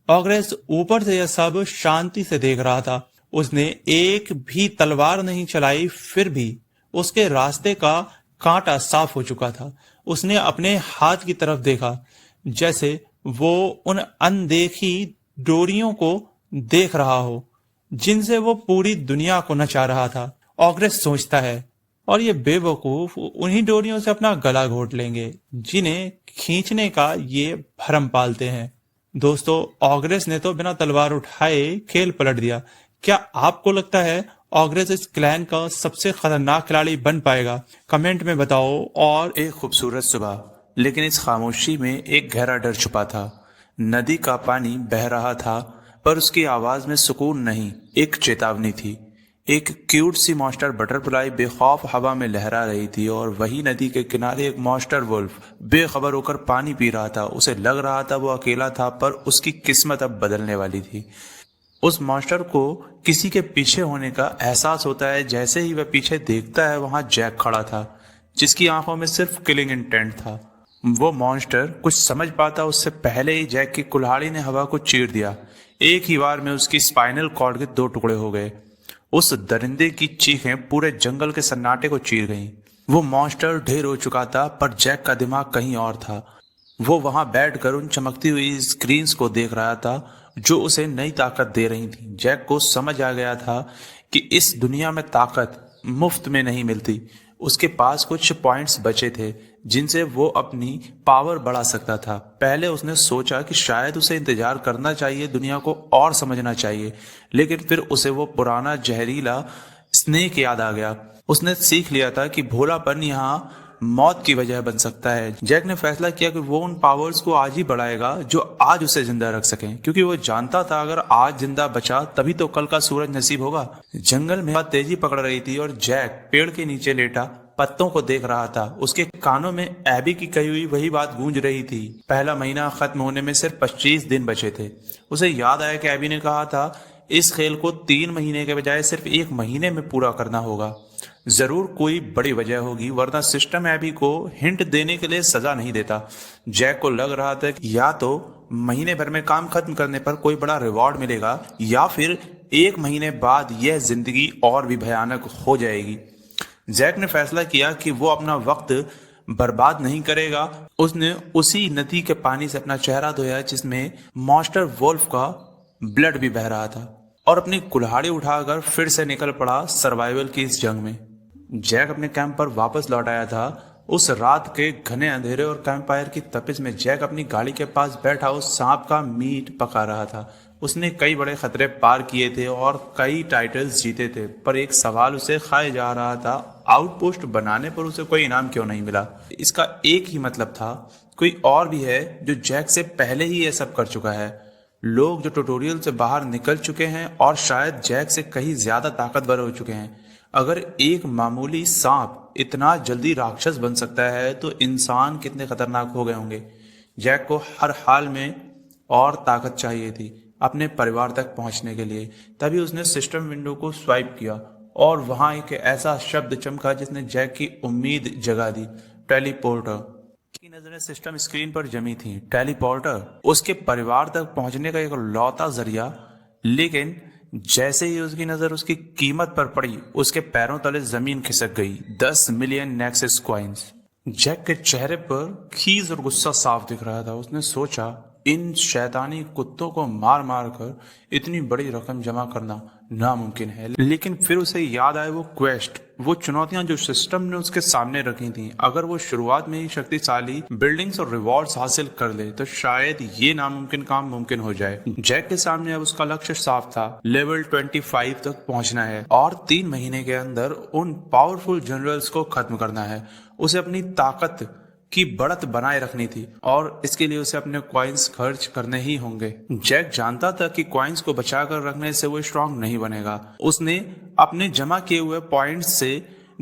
ऑग्रेस ऊपर से यह सब शांति से देख रहा था। उसने एक भी तलवार नहीं चलाई, फिर भी उसके रास्ते का कांटा साफ हो चुका था। उसने अपने हाथ की तरफ देखा, जैसे वो उन अनदेखी डोरियों को देख रहा हो जिनसे वो पूरी दुनिया को नचा रहा था। ऑग्रेस सोचता है, और ये बेवकूफ उन्हीं डोरियों से अपना गला घोट लेंगे जिन्हें खींचने का ये भरम पालते हैं। दोस्तों, ऑग्रेस ने तो बिना तलवार उठाए खेल पलट दिया। क्या आपको लगता है ऑग्रेस इस क्लैन का सबसे खतरनाक खिलाड़ी बन पाएगा? कमेंट में बताओ। और एक खूबसूरत सुबह, लेकिन इस खामोशी में एक गहरा डर छुपा था। नदी का पानी बह रहा था, पर उसकी आवाज में सुकून नहीं, एक चेतावनी थी। एक क्यूट सी मॉन्स्टर बटरफ्लाई बेखौफ हवा में लहरा रही थी, और वही नदी के किनारे एक मॉन्स्टर वुल्फ बेखबर होकर पानी पी रहा था। उसे लग रहा था वो अकेला था, पर उसकी किस्मत अब बदलने वाली थी। उस मॉन्स्टर को किसी के पीछे होने का एहसास होता है। जैसे ही वह पीछे देखता है, वहां जैक खड़ा था, जिसकी आंखों में सिर्फ किलिंग इंटेंट था। वो मॉन्स्टर कुछ समझ पाता उससे पहले ही जैक की कुल्हाड़ी ने हवा को चीर दिया। एक ही बार में उसकी स्पाइनल कॉर्ड के 2 टुकड़े हो गए। उस दरिंदे की चीखें पूरे जंगल के सन्नाटे को चीर गईं। वो मॉन्स्टर ढेर हो चुका था, पर जैक का दिमाग कहीं और था। वो वहां बैठकर उन चमकती हुई स्क्रीन्स को देख रहा था जो उसे नई ताकत दे रही थी। जैक को समझ आ गया था कि इस दुनिया में ताकत मुफ्त में नहीं मिलती। उसके पास कुछ पॉइंट्स बचे थे जिनसे वो अपनी पावर बढ़ा सकता था। पहले उसने सोचा कि शायद उसे इंतजार करना चाहिए, दुनिया को और समझना चाहिए, लेकिन फिर उसे वो पुराना जहरीला स्नेक याद आ गया। उसने सीख लिया था कि भोलापन यहाँ मौत की वजह बन सकता है। जैक ने फैसला किया कि वो उन पावर्स को आज ही बढ़ाएगा जो आज उसे जिंदा रख सकें, क्योंकि वो जानता था अगर आज जिंदा बचा तभी तो कल का सूरज नसीब होगा। जंगल में तेजी पकड़ रही थी और जैक पेड़ के नीचे लेटा पत्तों को देख रहा था। उसके कानों में एबी की कही हुई वही बात गूंज रही थी। पहला महीना खत्म होने में सिर्फ 25 दिन बचे थे। उसे याद आया कि एबी ने कहा था इस खेल को 3 महीने के बजाय सिर्फ 1 महीने में पूरा करना होगा। जरूर कोई बड़ी वजह होगी, वरना सिस्टम एबी को हिंट देने के लिए सजा नहीं देता। जैक को लग रहा था कि या तो महीने भर में काम खत्म करने पर कोई बड़ा रिवॉर्ड मिलेगा, या फिर 1 महीने बाद यह जिंदगी और भी भयानक हो जाएगी। जैक ने फैसला किया कि वो अपना वक्त बर्बाद नहीं करेगा। उसने उसी नदी के पानी से अपना चेहरा धोया जिसमें मॉन्स्टर वोल्फ का ब्लड भी बह रहा था, और अपनी कुल्हाड़ी उठाकर फिर से निकल पड़ा सर्वाइवल की इस जंग में। जैक अपने कैंप पर वापस लौट आया था। उस रात के घने अंधेरे और कैंपफायर की तपिश में जैक अपनी गाड़ी के पास बैठा उस सांप का मीट पका रहा था। उसने कई बड़े खतरे पार किए थे और कई टाइटल्स जीते थे, पर एक सवाल उसे खाए जा रहा था, आउटपोस्ट बनाने पर उसे कोई इनाम क्यों नहीं मिला। इसका एक ही मतलब था, कोई और भी है जो जैक से पहले ही ये सब कर चुका है। लोग जो ट्यूटोरियल से बाहर निकल चुके हैं और शायद जैक से कहीं ज्यादा ताकतवर हो चुके हैं। अगर एक मामूली सांप इतना जल्दी राक्षस बन सकता है तो इंसान कितने खतरनाक हो गए होंगे। जैक को हर हाल में और ताकत चाहिए थी अपने परिवार तक पहुंचने के लिए। तभी उसने सिस्टम विंडो को स्वाइप किया और वहां एक ऐसा शब्द चमका जिसने जैक की उम्मीद जगा दी, टेलीपोर्टर। की नजरें सिस्टम स्क्रीन पर जमी थी। टेलीपोर्टर उसके परिवार तक पहुंचने का एक लौता जरिया, लेकिन जैसे ही उसकी नजर उसकी कीमत पर पड़ी उसके पैरों तले जमीन खिसक गई। 10 मिलियन नेक्सस कॉइन्स। जैक के चेहरे पर खीज और गुस्सा साफ दिख रहा था। उसने सोचा, इन शैतानी कुत्तों को मार मार कर इतनी बड़ी रकम जमा करना नामुमकिन है। लेकिन फिर उसे याद आए वो क्वेस्ट, वो चुनौतियां जो सिस्टम ने उसके सामने रखी थी। अगर वो शुरुआत में ही शक्तिशाली बिल्डिंग्स और रिवॉर्ड्स हासिल कर ले तो शायद ये नामुमकिन काम मुमकिन हो जाए। जैक के सामने अब उसका लक्ष्य साफ था, लेवल 25 तक पहुंचना है और 3 महीने के अंदर उन पावरफुल जनरल्स को खत्म करना है। उसे अपनी ताकत की बढ़त बनाए रखनी थी और इसके लिए उसे अपने कॉइन्स खर्च करने ही होंगे। जैक जानता था कि कॉइन्स को बचाकर रखने से वो स्ट्रांग नहीं बनेगा। उसने अपने जमा किए हुए पॉइंट्स से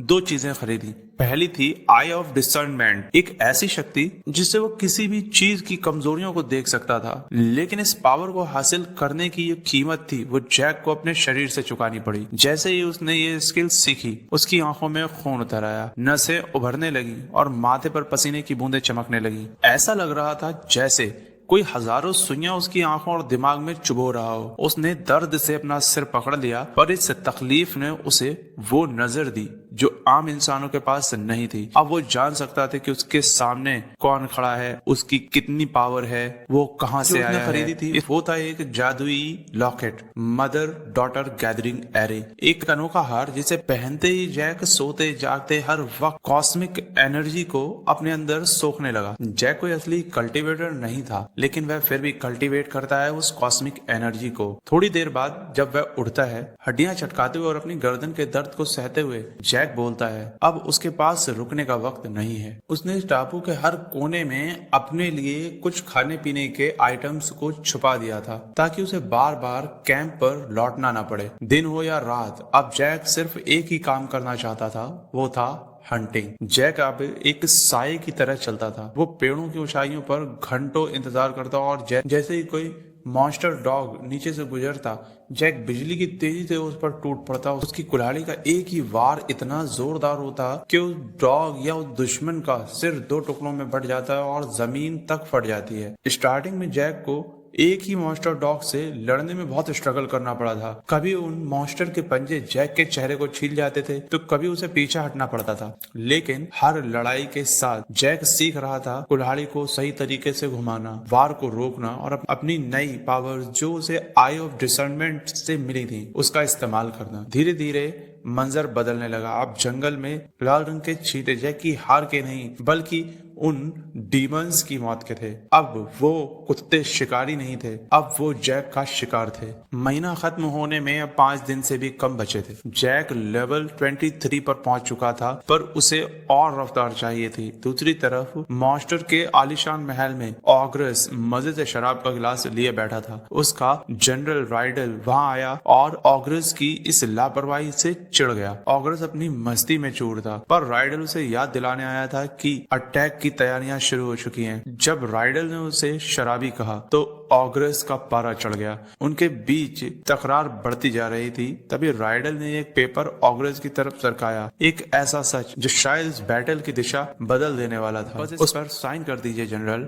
2 चीजें खरीदी। पहली थी आई ऑफ डिसर्नमेंट, एक ऐसी शक्ति जिससे वो किसी भी चीज की कमजोरियों को देख सकता था। लेकिन इस पावर को हासिल करने की ये कीमत थी, वो जैक को अपने शरीर से चुकानी पड़ी। जैसे ही उसने ये स्किल सीखी उसकी आंखों में खून उतर आया, नसें उभरने लगी और माथे पर पसीने की बूंदें चमकने लगी। ऐसा लग रहा था जैसे कोई हजारों सुइयां उसकी आंखों और दिमाग में चुभो रहा हो। उसने दर्द से अपना सिर पकड़ लिया, पर इस तकलीफ ने उसे वो नजर दी जो आम इंसानों के पास नहीं थी। अब वो जान सकता था कि उसके सामने कौन खड़ा है, उसकी कितनी पावर है, वो कहां से आया है। खरीदी थी वो था एक जादुई locket, mother daughter gathering array, एक अनोखा हार जिसे पहनते ही जैक सोते जागते हर वक्त कॉस्मिक एनर्जी को अपने अंदर सोखने लगा। जैक कोई असली कल्टीवेटर नहीं था, लेकिन वह फिर भी कल्टीवेट करता है उस कॉस्मिक एनर्जी को। थोड़ी देर बाद जब वह उठता है, हड्डियां चटकाते हुए और अपनी गर्दन के दर्द को सहते हुए, जैक बोलता है अब उसके पास रुकने का वक्त नहीं है। उसने इस टापू के हर कोने में अपने लिए कुछ खाने पीने के आइटम्स को छुपा दिया था ताकि उसे बार बार कैंप पर लौटना ना पड़े, दिन हो या रात। अब जैक सिर्फ एक ही काम करना चाहता था, वो था हंटिंग। जैक अब एक साये की तरह चलता था। वो पेड़ों की ऊंचाइयों पर घंटों इंतजार करता और जैसे ही कोई मॉन्स्टर डॉग नीचे से गुजरता, जैक बिजली की तेजी से उस पर टूट पड़ता। उसकी कुल्हाड़ी का एक ही वार इतना जोरदार होता कि उस डॉग या उस दुश्मन का सिर 2 टुकड़ों में बट जाता है और जमीन तक फट जाती है। स्टार्टिंग में जैक को एक ही मॉन्स्टर डॉग से लड़ने में बहुत स्ट्रगल करना पड़ा था। कभी उन मॉन्स्टर के पंजे जैक के चेहरे को छील जाते थे तो कभी उसे पीछे हटना पड़ता था। लेकिन हर लड़ाई के साथ जैक सीख रहा था कुल्हाड़ी को सही तरीके से घुमाना, वार को रोकना और अपनी नई पावर जो उसे आई ऑफ डिसर्नमेंट से मिली थी उसका इस्तेमाल करना। धीरे धीरे मंजर बदलने लगा। अब जंगल में लाल रंग के चीते जैक की हार के नहीं बल्कि उन डीमंस की मौत के थे। अब वो कुत्ते शिकारी नहीं थे, अब वो जैक का शिकार थे। महीना खत्म होने में अब 5 दिन से भी कम बचे थे। जैक लेवल 23 पर पहुंच चुका था, पर उसे और रफ्तार चाहिए थी। दूसरी तरफ मॉन्स्टर के आलीशान महल में ऑग्रस मजे से शराब का गिलास लिए बैठा था। उसका जनरल राइडल वहां आया और ऑग्रस की इस लापरवाही से चिढ़ गया। ऑग्रस अपनी मस्ती में चूर था, पर राइडल उसे याद दिलाने आया था कि अटैक की तैयारियां शुरू हो चुकी हैं। जब राइडल ने उसे शराबी कहा तो ऑग्रस का पारा चढ़ गया। उनके बीच तकरार बढ़ती जा रही थी। तभी राइडल ने एक पेपर ऑग्रस की तरफ सरकाया, एक ऐसा सच जो शायद इस बैटल की दिशा बदल देने वाला था। उस पर साइन कर दीजिए जनरल,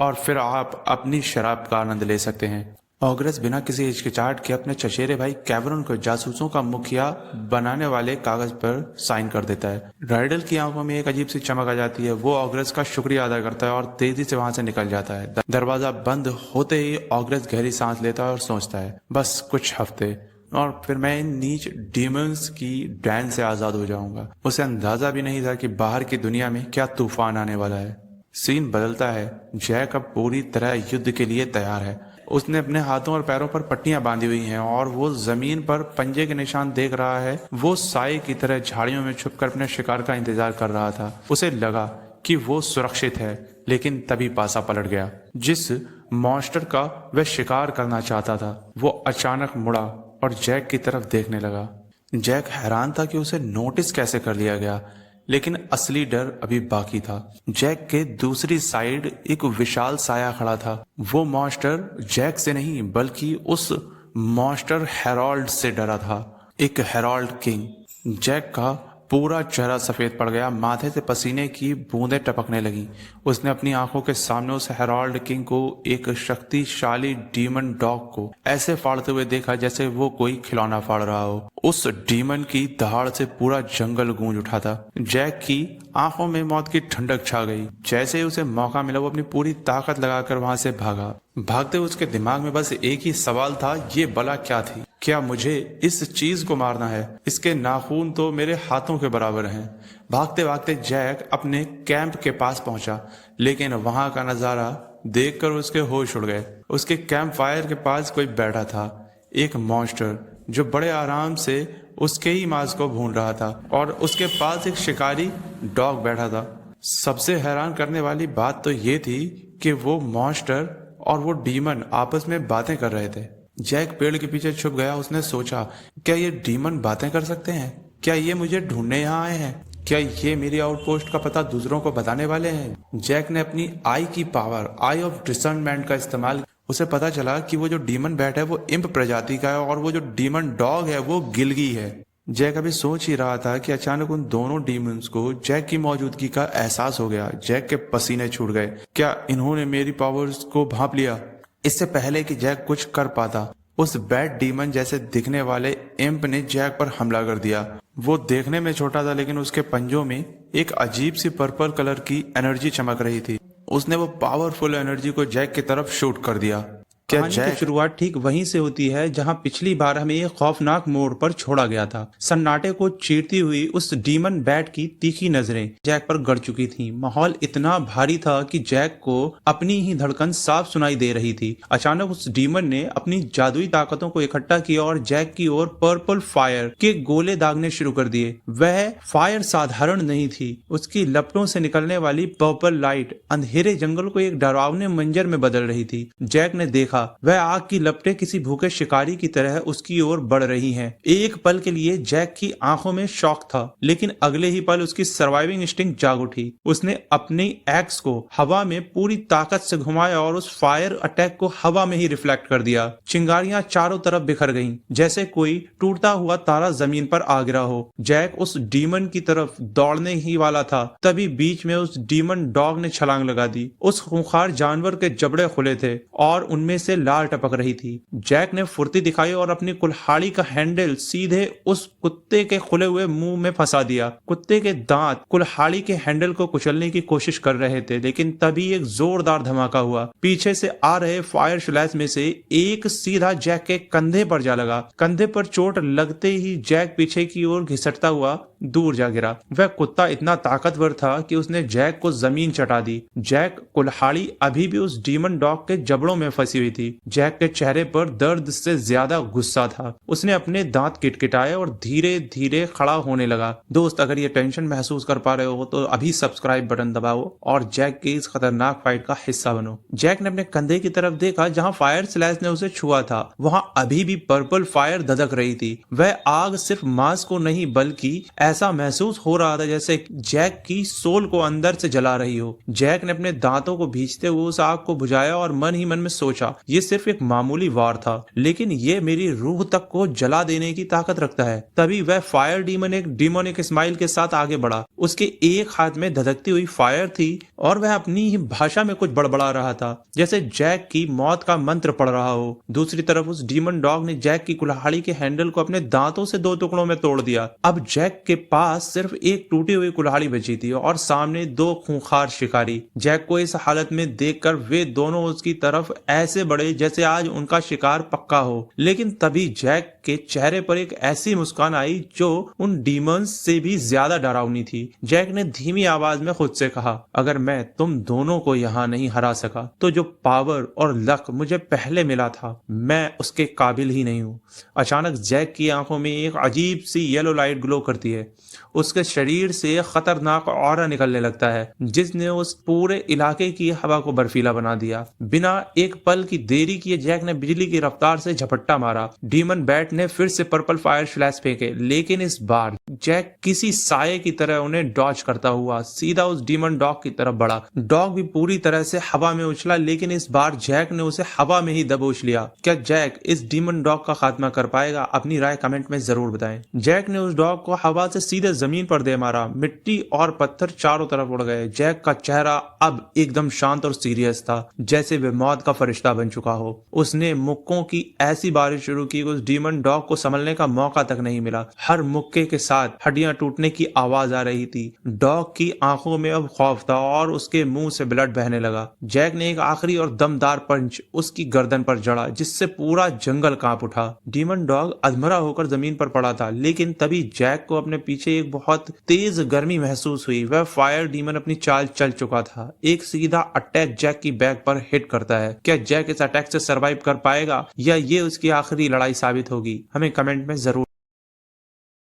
और फिर आप अपनी शराब का आनंद ले सकते हैं। ऑग्रस बिना किसी हिचकिचाहट के अपने चचेरे भाई कैवरन को जासूसों का मुखिया बनाने वाले कागज पर साइन कर देता है। राइडल की आंखों में एक अजीब सी चमक आ जाती है। वो ऑग्रस का शुक्रिया अदा करता है और तेजी से वहां से निकल जाता है। दरवाजा बंद होते ही ऑग्रस गहरी सांस लेता है और सोचता है, बस कुछ हफ्ते और फिर मैं इन नीच डीमंस की डैन से आजाद हो जाऊंगा। उसे अंदाजा भी नहीं था कि बाहर की दुनिया में क्या तूफान आने वाला है। सीन बदलता है। जैक अब पूरी तरह युद्ध के लिए तैयार है। उसने अपने हाथों और पैरों पर पट्टियां बांधी हुई हैं और वो जमीन पर पंजे के निशान देख रहा है। वो साए की तरह झाड़ियों में छुपकर अपने शिकार का इंतजार कर रहा था। उसे लगा कि वो सुरक्षित है, लेकिन तभी पासा पलट गया। जिस मॉन्स्टर का वह शिकार करना चाहता था वो अचानक मुड़ा और जैक की तरफ देखने लगा। जैक हैरान था कि उसे नोटिस कैसे कर लिया गया, लेकिन असली डर अभी बाकी था। जैक के दूसरी साइड एक विशाल साया खड़ा था। वो मॉन्स्टर जैक से नहीं बल्कि उस मॉन्स्टर हेरोल्ड से डरा था। एक हेरोल्ड किंग। जैक का पूरा चेहरा सफेद पड़ गया। माथे से पसीने की बूंदें टपकने लगी। उसने अपनी आंखों के सामने उस हेरोल्ड किंग को, एक शक्तिशाली डीमन डॉग को ऐसे फाड़ते हुए देखा जैसे वो कोई खिलौना फाड़ रहा हो। उस डीमन की दहाड़ से पूरा जंगल गूंज उठा था। जैक की आंखों में मौत की ठंडक छा गई। जैसे ही उसे मौका मिला वो अपनी पूरी ताकत लगाकर वहां से भागा। भागते उसके दिमाग में बस एक ही सवाल था, ये बला क्या थी? क्या मुझे इस चीज को मारना है? इसके नाखून तो मेरे हाथों के बराबर हैं। भागते भागते जैक अपने कैंप के पास पहुंचा, लेकिन वहां का नजारा देखकर उसके होश उड़ गए। उसके कैंप फायर के पास कोई बैठा था, एक मॉन्स्टर जो बड़े आराम से उसके ही मांस को भून रहा था, और उसके पास एक शिकारी डॉग बैठा था। सबसे हैरान करने वाली बात तो ये थी कि वो मॉन्स्टर और वो डीमन आपस में बातें कर रहे थे। जैक पेड़ के पीछे छुप गया। उसने सोचा, क्या ये डीमन बातें कर सकते हैं? क्या ये मुझे ढूंढने यहाँ आए हैं? क्या ये मेरी आउटपोस्ट का पता दूसरों को बताने वाले हैं? जैक ने अपनी आई की पावर, आई ऑफ डिसर्नमेंट का इस्तेमाल। उसे पता चला कि वो जो डीमन बैट है वो इम्प प्रजाति का है और वो जो डीमन डॉग है वो गिलगी है। जैक अभी सोच ही रहा था कि अचानक उन दोनों डीमंस को जैक की मौजूदगी का एहसास हो गया। जैक के पसीने छूट गए। क्या इन्होंने मेरी पावर्स को भांप लिया? इससे पहले कि जैक कुछ कर पाता, उस बैड डीमन जैसे दिखने वाले इम्प ने जैक पर हमला कर दिया। वो देखने में छोटा था, लेकिन उसके पंजों में एक अजीब सी पर्पल कलर की एनर्जी चमक रही थी। उसने वो पावरफुल एनर्जी को जैक की तरफ शूट कर दिया। क्या कहानी की शुरुआत ठीक वहीं से होती है जहां पिछली बार हमें एक खौफनाक मोड़ पर छोड़ा गया था। सन्नाटे को चीरती हुई उस डीमन बैट की तीखी नजरें जैक पर गड़ चुकी थीं। माहौल इतना भारी था कि जैक को अपनी ही धड़कन साफ सुनाई दे रही थी। अचानक उस डीमन ने अपनी जादुई ताकतों को इकट्ठा किया और जैक की ओर पर्पल फायर के गोले दागने शुरू कर दिए। वह फायर साधारण नहीं थी। उसकी लपटों से निकलने वाली पर्पल लाइट अंधेरे जंगल को एक डरावने मंजर में बदल रही थी। जैक ने देखा वह आग की लपटें किसी भूखे शिकारी की तरह उसकी ओर बढ़ रही हैं। एक पल के लिए जैक की आंखों में शॉक था, लेकिन अगले ही पल उसकी सर्वाइविंग इंस्टिंक्ट जाग उठी। उसने अपनी एक्स को हवा में पूरी ताकत से घुमाया और उस फायर अटैक को हवा में ही रिफ्लेक्ट कर दिया। चिंगारियां चारों तरफ बिखर गईं, जैसे कोई टूटता हुआ तारा जमीन पर आ गिरा हो। जैक उस डीमन की तरफ दौड़ने ही वाला था, तभी बीच में उस डीमन डॉग ने छलांग लगा दी। उस खूंखार जानवर के जबड़े खुले थे और उनमें से लाल टपक रही थी। जैक ने फुर्ती दिखाई और अपनी कुल्हाड़ी का हैंडल सीधे उस कुत्ते के खुले हुए मुंह में फंसा दिया। कुत्ते के दांत कुल्हाड़ी के हैंडल को कुचलने की कोशिश कर रहे थे, लेकिन तभी एक जोरदार धमाका हुआ। पीछे से आ रहे फायर स्लैश में से एक सीधा जैक के कंधे पर जा लगा। कंधे पर चोट लगते ही जैक पीछे की ओर घिसटता हुआ दूर जा गिरा। वह कुत्ता इतना ताकतवर था कि उसने जैक को जमीन चटा दी। जैक कुल्हाड़ी अभी भी उस डीमन डॉग के जबड़ों में फंसी हुई थी। जैक के चेहरे पर दर्द से ज्यादा गुस्सा था। उसने अपने दांत किटकिटाए और धीरे धीरे खड़ा होने लगा। दोस्त, अगर ये टेंशन महसूस कर पा रहे हो तो अभी सब्सक्राइब बटन दबाओ और जैक की इस खतरनाक फाइट का हिस्सा बनो। जैक ने अपने कंधे की तरफ देखा जहां फायर स्लैश ने उसे छुआ था। वहां अभी भी पर्पल फायर धधक रही थी। वह आग सिर्फ मांस को नहीं बल्कि ऐसा महसूस हो रहा था जैसे जैक की सोल को अंदर से जला रही हो। जैक ने अपने दांतों को भींचते हुए उस आग को बुझाया और मन ही मन में सोचा, ये सिर्फ एक मामूली वार था, लेकिन ये मेरी रूह तक को जला देने की ताकत रखता है। तभी वह फायर डीमन एक डिमोनिक स्माइल के साथ आगे बढ़ा। उसके एक हाथ में धधकती हुई फायर थी और वह अपनी ही भाषा में कुछ बड़बड़ा रहा था, जैसे जैक की मौत का मंत्र पढ़ रहा हो। दूसरी तरफ उस डीमन डॉग ने जैक की कुल्हाड़ी के हैंडल को अपने दांतों से 2 टुकड़ों में तोड़ दिया। अब जैक के पास सिर्फ एक टूटी हुई कुल्हाड़ी बची थी और सामने 2 खूंखार शिकारी। जैक को इस हालत में देखकर वे दोनों उसकी तरफ ऐसे बढ़े जैसे आज उनका शिकार पक्का हो। लेकिन तभी जैक के चेहरे पर एक ऐसी मुस्कान आई जो उन डीमंस से भी ज्यादा डरावनी थी। जैक ने धीमी आवाज में खुद से कहा, अगर मैं तुम दोनों को यहाँ नहीं हरा सका तो जो पावर और लक मुझे पहले मिला था मैं उसके काबिल ही नहीं हूँ। अचानक जैक की आंखों में एक अजीब सी येलो लाइट ग्लो करती है। उसके शरीर से खतरनाक ऑरा निकलने लगता है जिसने उस पूरे इलाके की हवा को बर्फीला बना दिया। बिना एक पल की देरी किए जैक ने बिजली की रफ्तार से झपट्टा मारा। डीमन बैट ने फिर से पर्पल फायर फ्लैश फेंके, लेकिन इस बार जैक किसी साये की तरह उन्हें डॉज करता हुआ सीधा उस डीमन डॉग की तरफ बढ़ा। डॉग भी पूरी तरह से हवा में उछला, लेकिन इस बार जैक ने उसे हवा में ही दबोच लिया। क्या जैक इस डीमन डॉग का खात्मा कर पाएगा? अपनी राय कमेंट में जरूर बताएं। जैक ने उस डॉग को हवा से सीधे जमीन पर दे मारा। मिट्टी और पत्थर चारों तरफ उड़ गए। जैक का चेहरा अब एकदम शांत और सीरियस था, जैसे वह मौत का फरिश्ता बन चुका हो। उसने मुक्कों की ऐसी बारिश शुरू की कि उस डीमन डॉग को संभलने का मौका तक नहीं मिला। हर मुक्के के साथ हड्डियां टूटने की आवाज आ रही थी। डॉग की आंखों में अब खौफ था और उसके मुंह से ब्लड बहने लगा। जैक ने एक आखिरी और दमदार पंच उसकी गर्दन पर जड़ा, जिससे पूरा जंगल कांप उठा। डीमन डॉग अधमरा होकर जमीन पर पड़ा था, लेकिन तभी जैक को अपने पीछे एक बहुत तेज गर्मी महसूस हुई। वह फायर डीमन अपनी चाल चल चुका था। एक सीधा अटैक जैक की बैक पर हिट करता है। क्या जैक इस अटैक से सरवाइव कर पाएगा या ये उसकी आखिरी लड़ाई साबित होगी? हमें कमेंट में जरूर।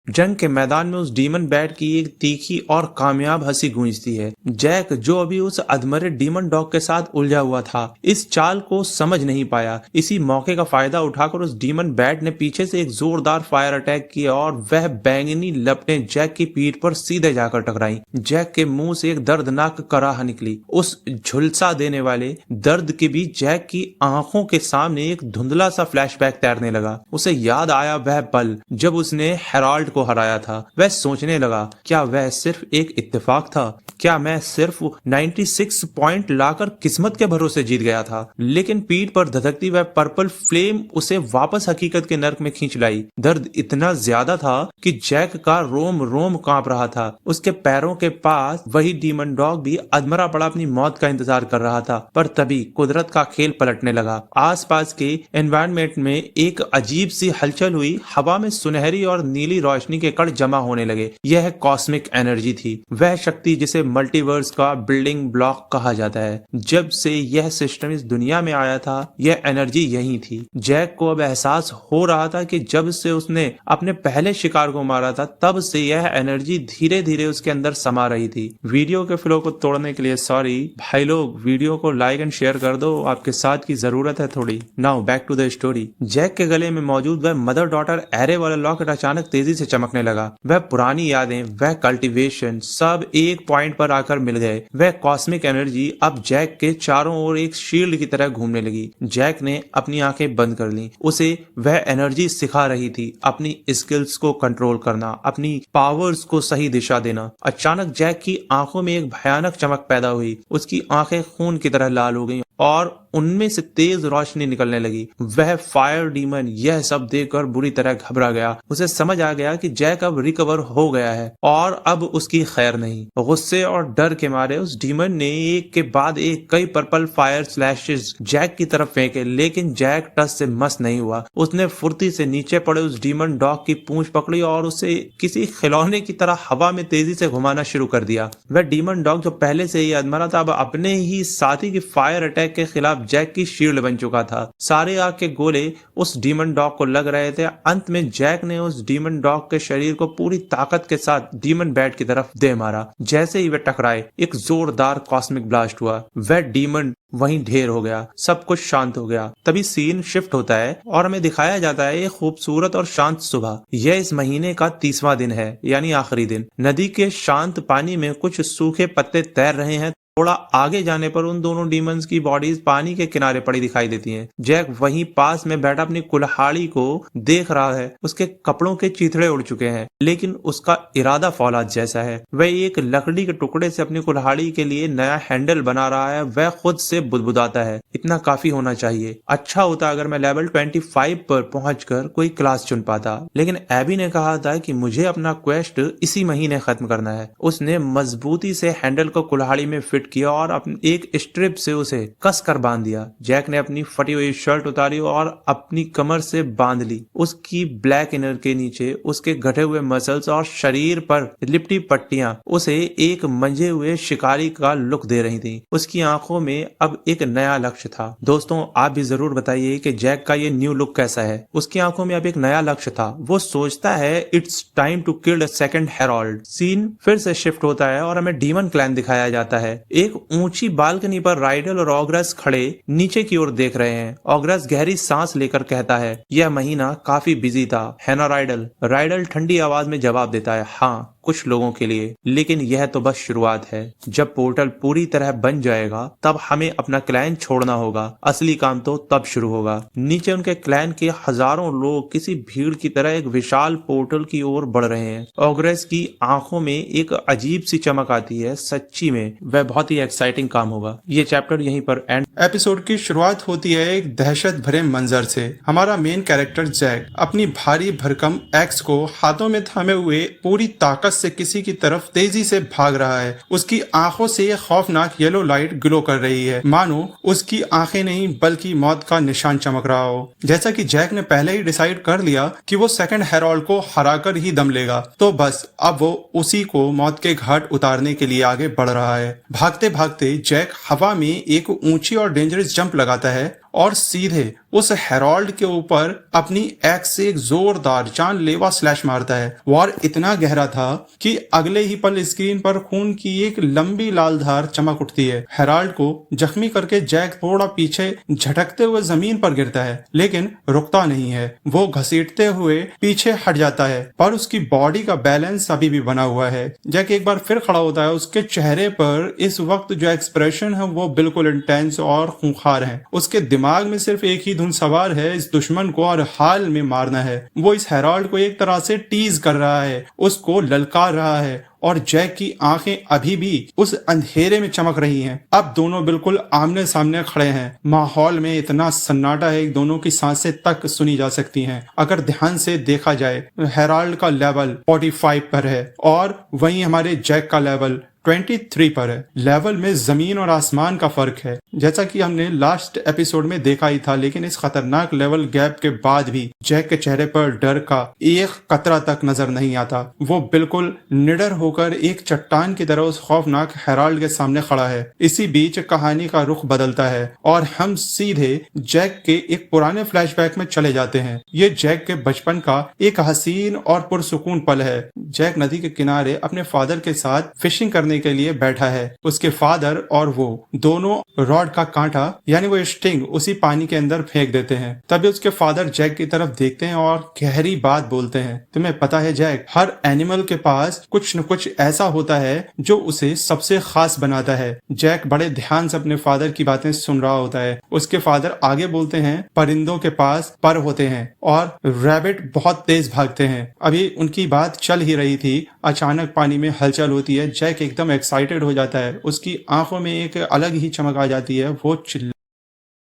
जंग के मैदान में उस डीमन बैट की एक तीखी और कामयाब हंसी गूंजती है। जैक, जो अभी उस अधमरे डीमन डॉग के साथ उलझा हुआ था, इस चाल को समझ नहीं पाया। इसी मौके का फायदा उठाकर उस डीमन बैट ने पीछे से एक जोरदार फायर अटैक किया और वह बैंगनी लपटें जैक की पीठ पर सीधे जाकर टकराई। जैक के मुंह से एक दर्दनाक कराह निकली। उस झुलसा देने वाले दर्द के बीच जैक की आंखों के सामने एक धुंधला सा फ्लैशबैक तैरने लगा। उसे याद आया वह पल जब उसने हेराल्ड को हराया था। वह सोचने लगा, क्या वह सिर्फ एक इत्तेफाक था? क्या मैं सिर्फ 96 पॉइंट लाकर किस्मत के भरोसे जीत गया था? लेकिन पीठ पर धधकती वह पर्पल फ्लेम उसे वापस हकीकत के नर्क में खींच लाई। दर्द इतना ज्यादा था कि जैक का रोम रोम कांप रहा था। उसके पैरों के पास वही डीमन डॉग भी अधमरा पड़ा अपनी मौत का इंतजार कर रहा था। पर तभी कुदरत का खेल पलटने लगा। आसपास के एनवायरनमेंट में एक अजीब सी हलचल हुई। हवा में सुनहरी और नीली रोशनी के कण जमा होने लगे। यह कॉस्मिक एनर्जी थी, वह शक्ति जिसे मल्टीवर्स का बिल्डिंग ब्लॉक कहा जाता है। जब से यह सिस्टम इस दुनिया में आया था, यह एनर्जी यही थी। जैक को अब एहसास हो रहा था कि जब से उसने अपने पहले शिकार को मारा था, तब से यह एनर्जी धीरे धीरे उसके अंदर समा रही थी। वीडियो के फ्लो को तोड़ने के लिए सॉरी। भाई लोग, वीडियो को लाइक एंड शेयर कर दो, आपके साथ की जरूरत है थोड़ी। Now back to the story. Jack के गले में मौजूद वह मदर डॉटर एरे वाला लॉकेट अचानक तेजी से चमकने लगा। वह पुरानी यादें, वह कल्टीवेशन, सब एक पॉइंट पर आकर मिल गए। वह कॉस्मिक एनर्जी अब जैक के चारों ओर एक शील्ड की तरह घूमने लगी। जैक ने अपनी आंखें बंद कर ली। उसे वह एनर्जी सिखा रही थी अपनी स्किल्स को कंट्रोल करना, अपनी पावर्स को सही दिशा देना। अचानक जैक की आंखों में एक भयानक चमक पैदा हुई। उसकी आंखें खून की तरह लाल हो गईं और उनमें से तेज रोशनी निकलने लगी। वह फायर डीमन यह सब देखकर बुरी तरह घबरा गया। उसे समझ आ गया कि जैक अब रिकवर हो गया है और अब उसकी खैर नहीं। गुस्से और डर के मारे उस डीमन ने एक के बाद एक कई पर्पल फायर स्लैशेस जैक की तरफ फेंके, लेकिन जैक टस से मस नहीं हुआ। उसने फुर्ती से नीचे पड़े उस डीमन डॉग की पूंछ पकड़ी और उसे किसी खिलौने की तरह हवा में तेजी से घुमाना शुरू कर दिया। वह डीमन डॉग जो पहले से ही अधमरा था, अब अपने ही साथी की फायर अटैक के खिलाफ अब जैक की शील्ड बन चुका था। सारे आग के गोले उस डीमन डॉग को लग रहे थे। अंत में जैक ने उस डीमन डॉग के शरीर को पूरी ताकत के साथ डीमन बैट की तरफ दे मारा। जैसे ही वे टकराए, एक जोरदार कॉस्मिक ब्लास्ट हुआ। वह डीमन वहीं ढेर हो गया। सब कुछ शांत हो गया। तभी सीन शिफ्ट होता है और हमें दिखाया जाता है एक खूबसूरत और शांत सुबह। यह इस महीने का 30वां दिन है, यानी आखिरी दिन। नदी के शांत पानी में कुछ सूखे पत्ते तैर रहे हैं। थोड़ा आगे जाने पर उन दोनों डीमंस की बॉडीज पानी के किनारे पड़ी दिखाई देती हैं। जैक वहीं पास में बैठा अपनी कुल्हाड़ी को देख रहा है। उसके कपड़ों के चीथड़े उड़ चुके हैं, लेकिन उसका इरादा फौलाद जैसा है। वह एक लकड़ी के टुकड़े से अपनी कुल्हाड़ी के लिए नया हैंडल बना रहा है। वह खुद से बुदबुदाता है, इतना काफी होना चाहिए। अच्छा होता अगर मैं लेवल 25 पर पहुंचकर कोई क्लास चुन पाता। लेकिन एबी ने कहा था कि मुझे अपना क्वेस्ट इसी महीने खत्म करना है। उसने मजबूती से हैंडल को कुल्हाड़ी में फिट किया और अपनी एक स्ट्रिप से उसे कस कर बांध दिया। जैक ने अपनी फटी हुई शर्ट उतारी और अपनी कमर से बांध ली। उसकी ब्लैक इनर के नीचे उसके घटे हुए मसल्स और शरीर पर लिपटी पट्टियां उसे एक मंजे हुए शिकारी का लुक दे रही थी। उसकी आंखों में अब एक नया लक्ष्य था। दोस्तों, आप भी जरूर बताइए कि जैक का ये न्यू लुक कैसा है। उसकी आंखों में अब एक नया लक्ष्य था। वो सोचता है it's time to kill the second herald. Scene फिर से शिफ्ट होता है और हमें डीमन क्लैन दिखाया जाता है। एक ऊंची बालकनी पर राइडल और ऑग्रस खड़े नीचे की ओर देख रहे हैं। ऑग्रस गहरी सांस लेकर कहता है, यह महीना काफी बिजी था, है ना राइडल? राइडल ठंडी आवाज में जवाब देता है, हाँ, कुछ लोगों के लिए, लेकिन यह तो बस शुरुआत है। जब पोर्टल पूरी तरह बन जाएगा तब हमें अपना क्लैन छोड़ना होगा। असली काम तो तब शुरू होगा। नीचे उनके क्लैन के हजारों लोग किसी भीड़ की तरह एक विशाल पोर्टल की ओर बढ़ रहे हैं। ऑग्रस की आंखों में एक अजीब सी चमक आती है। सच्ची में वह बहुत ही एक्साइटिंग काम होगा। ये चैप्टर यहीं पर एंड। एपिसोड की शुरुआत होती है एक दहशत भरे मंजर से। हमारा मेन कैरेक्टर जैक अपनी भारी भरकम एक्स को हाथों में थामे हुए पूरी ताकत से किसी की तरफ तेजी से भाग रहा है। उसकी आंखों से एक खौफनाक येलो लाइट ग्लो कर रही है, मानो उसकी आंखें नहीं बल्कि मौत का निशान चमक रहा हो। जैसा कि जैक ने पहले ही डिसाइड कर लिया कि वो सेकंड हेराल्ड को हराकर ही दम लेगा, तो बस अब वो उसी को मौत के घाट उतारने के लिए आगे बढ़ रहा है। भागते भागते जैक हवा में एक ऊंची और डेंजरस जंप लगाता है और सीधे उस हेराल्ड के ऊपर अपनी एक्स से एक जोरदार जानलेवा स्लैश मारता है। वार इतना गहरा था कि अगले ही पल स्क्रीन पर खून की एक लंबी लाल धार चमक उठती है। हेराल्ड को जख्मी करके जैक थोड़ा पीछे झटकते हुए जमीन पर गिरता है, लेकिन रुकता नहीं है। वो घसीटते हुए पीछे हट जाता है, पर उसकी बॉडी का बैलेंस अभी भी बना हुआ है। जैक एक बार फिर खड़ा होता है। उसके चेहरे पर इस वक्त जो एक्सप्रेशन है वो बिल्कुल इंटेंस और खूंखार है। उसके दिमाग में सिर्फ एक ही धुन सवार है, इस दुश्मन को और हाल में मारना है। वो इस हेराल्ड को एक तरह से टीज कर रहा है, उसको ललकार रहा है, और जैक की आंखें अभी भी उस अंधेरे में चमक रही हैं। अब दोनों बिल्कुल आमने सामने खड़े हैं। माहौल में इतना सन्नाटा है, दोनों की सांसें तक सुनी जा सकती हैं। अगर ध्यान से देखा जाए, हेराल्ड का लेवल 45 पर है और वहीं हमारे जैक का लेवल 23 पर है। लेवल में जमीन और आसमान का फर्क है, जैसा कि हमने लास्ट एपिसोड में देखा ही था। लेकिन इस खतरनाक लेवल गैप के बाद भी जैक के चेहरे पर डर का एक कतरा तक नजर नहीं आता। वो बिल्कुल निडर होकर एक चट्टान की तरह उस खौफनाक हेराल्ड के सामने खड़ा है। इसी बीच कहानी का रुख बदलता है और हम सीधे जैक के एक पुराने फ्लैशबैक में चले जाते हैं। ये जैक के बचपन का एक हसीन और पुरसुकून पल है। जैक नदी के किनारे अपने फादर के साथ फिशिंग करने के लिए बैठा है। उसके फादर और वो दोनों रॉड का कांटा यानी वो स्टिंग उसी पानी के अंदर फेंक देते हैं। तभी उसके फादर जैक की तरफ देखते हैं और गहरी बात बोलते हैं, तुम्हें पता है जैक, हर एनिमल के पास कुछ न कुछ ऐसा होता है जो उसे सबसे खास बनाता है। जैक बड़े ध्यान से अपने फादर की बातें सुन रहा होता है। उसके फादर आगे बोलते हैं, परिंदों के पास पर होते हैं और रैबिट बहुत तेज भागते हैं। अभी उनकी बात चल ही रही थी, अचानक पानी में हलचल होती है। जैक एकदम एक्साइटेड हो जाता है। उसकी आंखों में एक अलग ही चमक आ जाती है। वो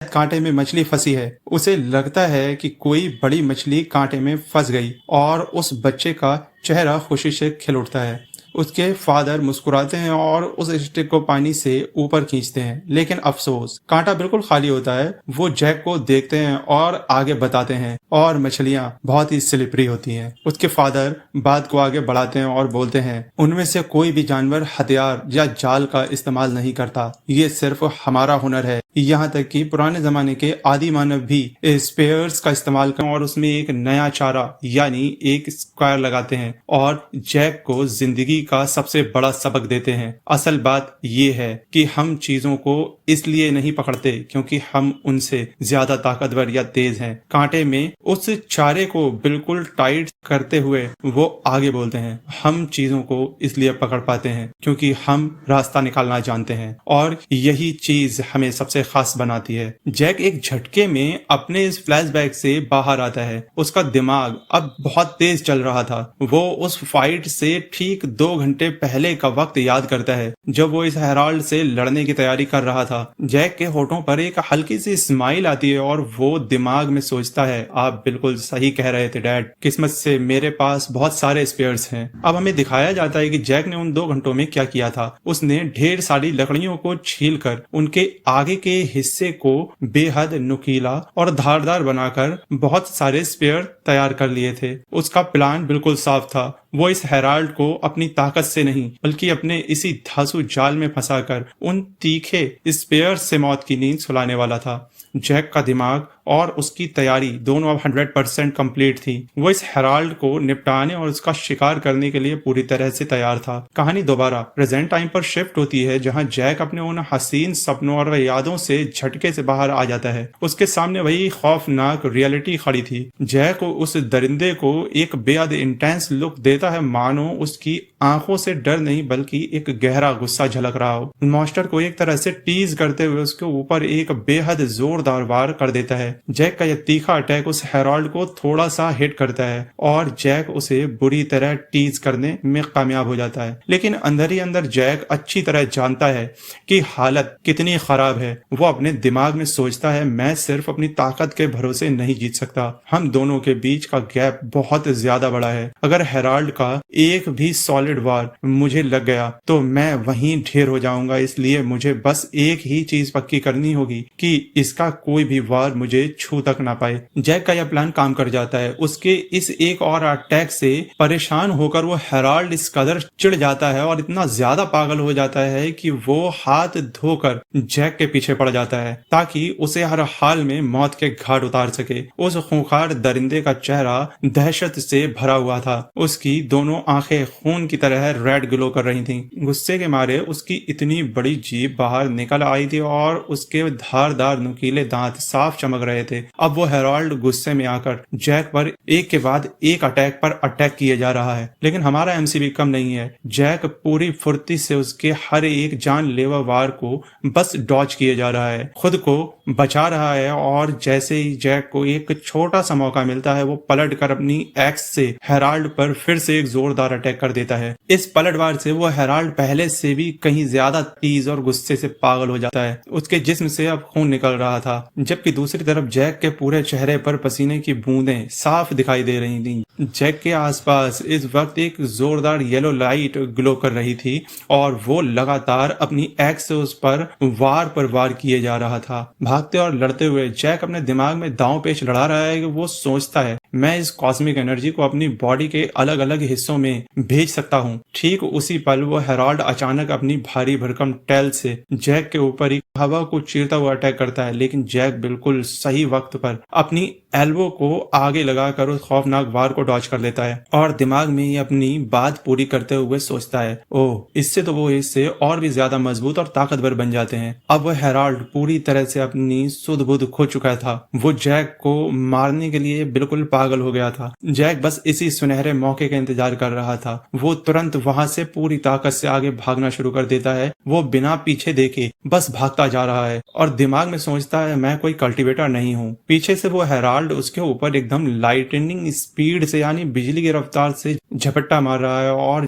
कांटे में मछली फंसी है। उसे लगता है कि कोई बड़ी मछली कांटे में फंस गई और उस बच्चे का चेहरा खुशी से खिल उठता है। उसके फादर मुस्कुराते हैं और उस स्टिक को पानी से ऊपर खींचते हैं, लेकिन अफसोस कांटा बिल्कुल खाली होता है। वो जैक को देखते हैं और आगे बताते हैं और मछलियां बहुत ही स्लिपरी होती हैं। उसके फादर बात को आगे बढ़ाते हैं और बोलते हैं, उनमें से कोई भी जानवर हथियार या जाल का इस्तेमाल नहीं करता, ये सिर्फ हमारा हुनर है। यहाँ तक कि पुराने जमाने के आदि मानव भी स्पेयर्स का इस्तेमाल कर और उसमें एक नया चारा यानी एक स्क्वायर लगाते हैं और जैक को जिंदगी का सबसे बड़ा सबक देते हैं। असल बात ये है कि हम चीजों को इसलिए नहीं पकड़ते क्योंकि हम उनसे ज्यादा ताकतवर या तेज हैं। कांटे में उस चारे को बिल्कुल टाइट करते हुए वो आगे बोलते हैं, हम चीजों को इसलिए पकड़ पाते हैं क्योंकि हम रास्ता निकालना जानते हैं और यही चीज हमें सबसे खास बनाती है। जैक एक झटके में अपने इस फ्लैशबैक से बाहर आता है। उसका दिमाग अब बहुत तेज चल रहा था। वो उस फाइट से ठीक 2 घंटे पहले का वक्त याद करता है जब वो इस हेराल्ड से लड़ने की तैयारी कर रहा था। जैक के होठों पर एक हल्की सी स्माइल आती है और वो दिमाग में सोचता है, आप बिल्कुल सही कह रहे थे डैड, किस्मत से मेरे पास बहुत सारे स्पेयर्स हैं। अब हमें दिखाया जाता है कि जैक ने उन 2 घंटों में क्या किया था। उसने ढेर सारी लकड़ियों को छीलकर उनके आगे के हिस्से को बेहद नुकीला और धारदार बनाकर बहुत सारे स्पेयर तैयार कर लिए थे। उसका प्लान बिल्कुल साफ था। वो इस हेराल्ड को अपनी ताकत से नहीं बल्कि अपने इसी धांसू जाल में फंसाकर उन तीखे स्पेयर से मौत की नींद सुलाने वाला था। जैक का दिमाग और उसकी तैयारी दोनों अब 100% कंप्लीट थी। वो इस हेराल्ड को निपटाने और उसका शिकार करने के लिए पूरी तरह से तैयार था। कहानी दोबारा प्रेजेंट टाइम पर शिफ्ट होती है जहां जैक अपने उन हसीन सपनों और यादों से झटके से बाहर आ जाता है। उसके सामने वही खौफनाक रियलिटी खड़ी थी। जैक उस दरिंदे को एक बेहद इंटेंस लुक देता है, मानो उसकी आंखों से डर नहीं बल्कि एक गहरा गुस्सा झलक रहा हो। मॉन्स्टर को एक तरह से टीज करते हुए उसके ऊपर एक बेहद जोरदार वार कर देता है। जैक का यह तीखा अटैक उस हेराल्ड को थोड़ा सा हिट करता है और जैक उसे बुरी तरह टीज करने में कामयाब हो जाता है। लेकिन अंदर ही अंदर जैक अच्छी तरह जानता है कि हालत कितनी खराब है। वो अपने दिमाग में सोचता है, मैं सिर्फ अपनी ताकत के भरोसे नहीं जीत सकता। हम दोनों के बीच का गैप बहुत ज्यादा बड़ा है। अगर हेराल्ड का एक भी सॉलिड वार मुझे लग गया तो मैं वहीं ढेर हो जाऊंगा। इसलिए मुझे बस एक ही चीज पक्की करनी होगी कि इसका कोई भी वार मुझे छू तक ना पाए। जैक का यह प्लान काम कर जाता है। उसके इस एक और अटैक से परेशान होकर वो हेराल्ड इस कदर चिढ़ जाता है और इतना ज्यादा पागल हो जाता है कि वो हाथ धोकर जैक के पीछे पड़ जाता है ताकि उसे हर हाल में मौत के घाट उतार सके। उस खूंखार दरिंदे का चेहरा दहशत से भरा हुआ था। उसकी दोनों आंखें खून की तरह रेड ग्लो कर रही थीं। गुस्से के मारे उसकी इतनी बड़ी जीभ बाहर निकल आई थी और उसके धारदार नुकीले दांत साफ चमक रहे थे। अब वो हेराल्ड गुस्से में आकर जैक पर एक के बाद एक अटैक पर अटैक किए जा रहा है। लेकिन हमारा एमसीबी कम नहीं है। जैक पूरी फुर्ती से उसके हर एक जानलेवा वार को बस डॉज किए जा रहा है, खुद को बचा रहा है और जैसे ही जैक को एक छोटा सा मौका मिलता है वो पलटकर अपनी एक्स से हेराल्ड पर फिर से एक जोरदार अटैक कर देता है। इस पलटवार से वो हेराल्ड पहले से भी कहीं ज्यादा तेज और गुस्से से पागल हो जाता है। उसके जिस्म से अब खून निकल रहा था जबकि दूसरी तरफ जैक के पूरे चेहरे पर पसीने की बूंदें साफ दिखाई दे रही थीं। जैक के आसपास इस वक्त एक जोरदार येलो लाइट ग्लो कर रही थी और वो लगातार अपनी एक्स से उस पर वार किए जा रहा था। भागते और लड़ते हुए जैक अपने दिमाग में दांव पेच लड़ा रहा है कि वो सोचता है, मैं इस कॉस्मिक एनर्जी को अपनी बॉडी के अलग अलग हिस्सों में भेज सकता हूँ। ठीक उसी पल वो हेराल्ड अचानक अपनी भारी भरकम टेल से जैक के ऊपर ही हवा को चीरता हुआ अटैक करता है। लेकिन जैक बिल्कुल सही वक्त पर अपनी एल्बो को आगे लगाकर उस खौफनाक वार को डॉज कर लेता है और दिमाग में ही अपनी बात पूरी करते हुए सोचता है, ओह, इससे तो वो इससे और भी ज्यादा मजबूत और ताकतवर बन जाते हैं। अब वो हेराल्ड पूरी तरह से अपनी सुध बुध खो चुका था। वो जैक को मारने के लिए बिल्कुल पागल हो गया था। जैक बस इसी सुनहरे मौके का इंतजार कर रहा था। वो तुरंत वहां से पूरी ताकत से आगे भागना शुरू कर देता है। वो बिना पीछे देखे बस भागता जा रहा है और दिमाग में सोचता है, मैं कोई कल्टीवेटर नहीं हूँ। पीछे से वो हेराल्ड उसके ऊपर एकदम लाइटनिंग स्पीड से यानी बिजली की रफ्तार से झपट्टा मार रहा है और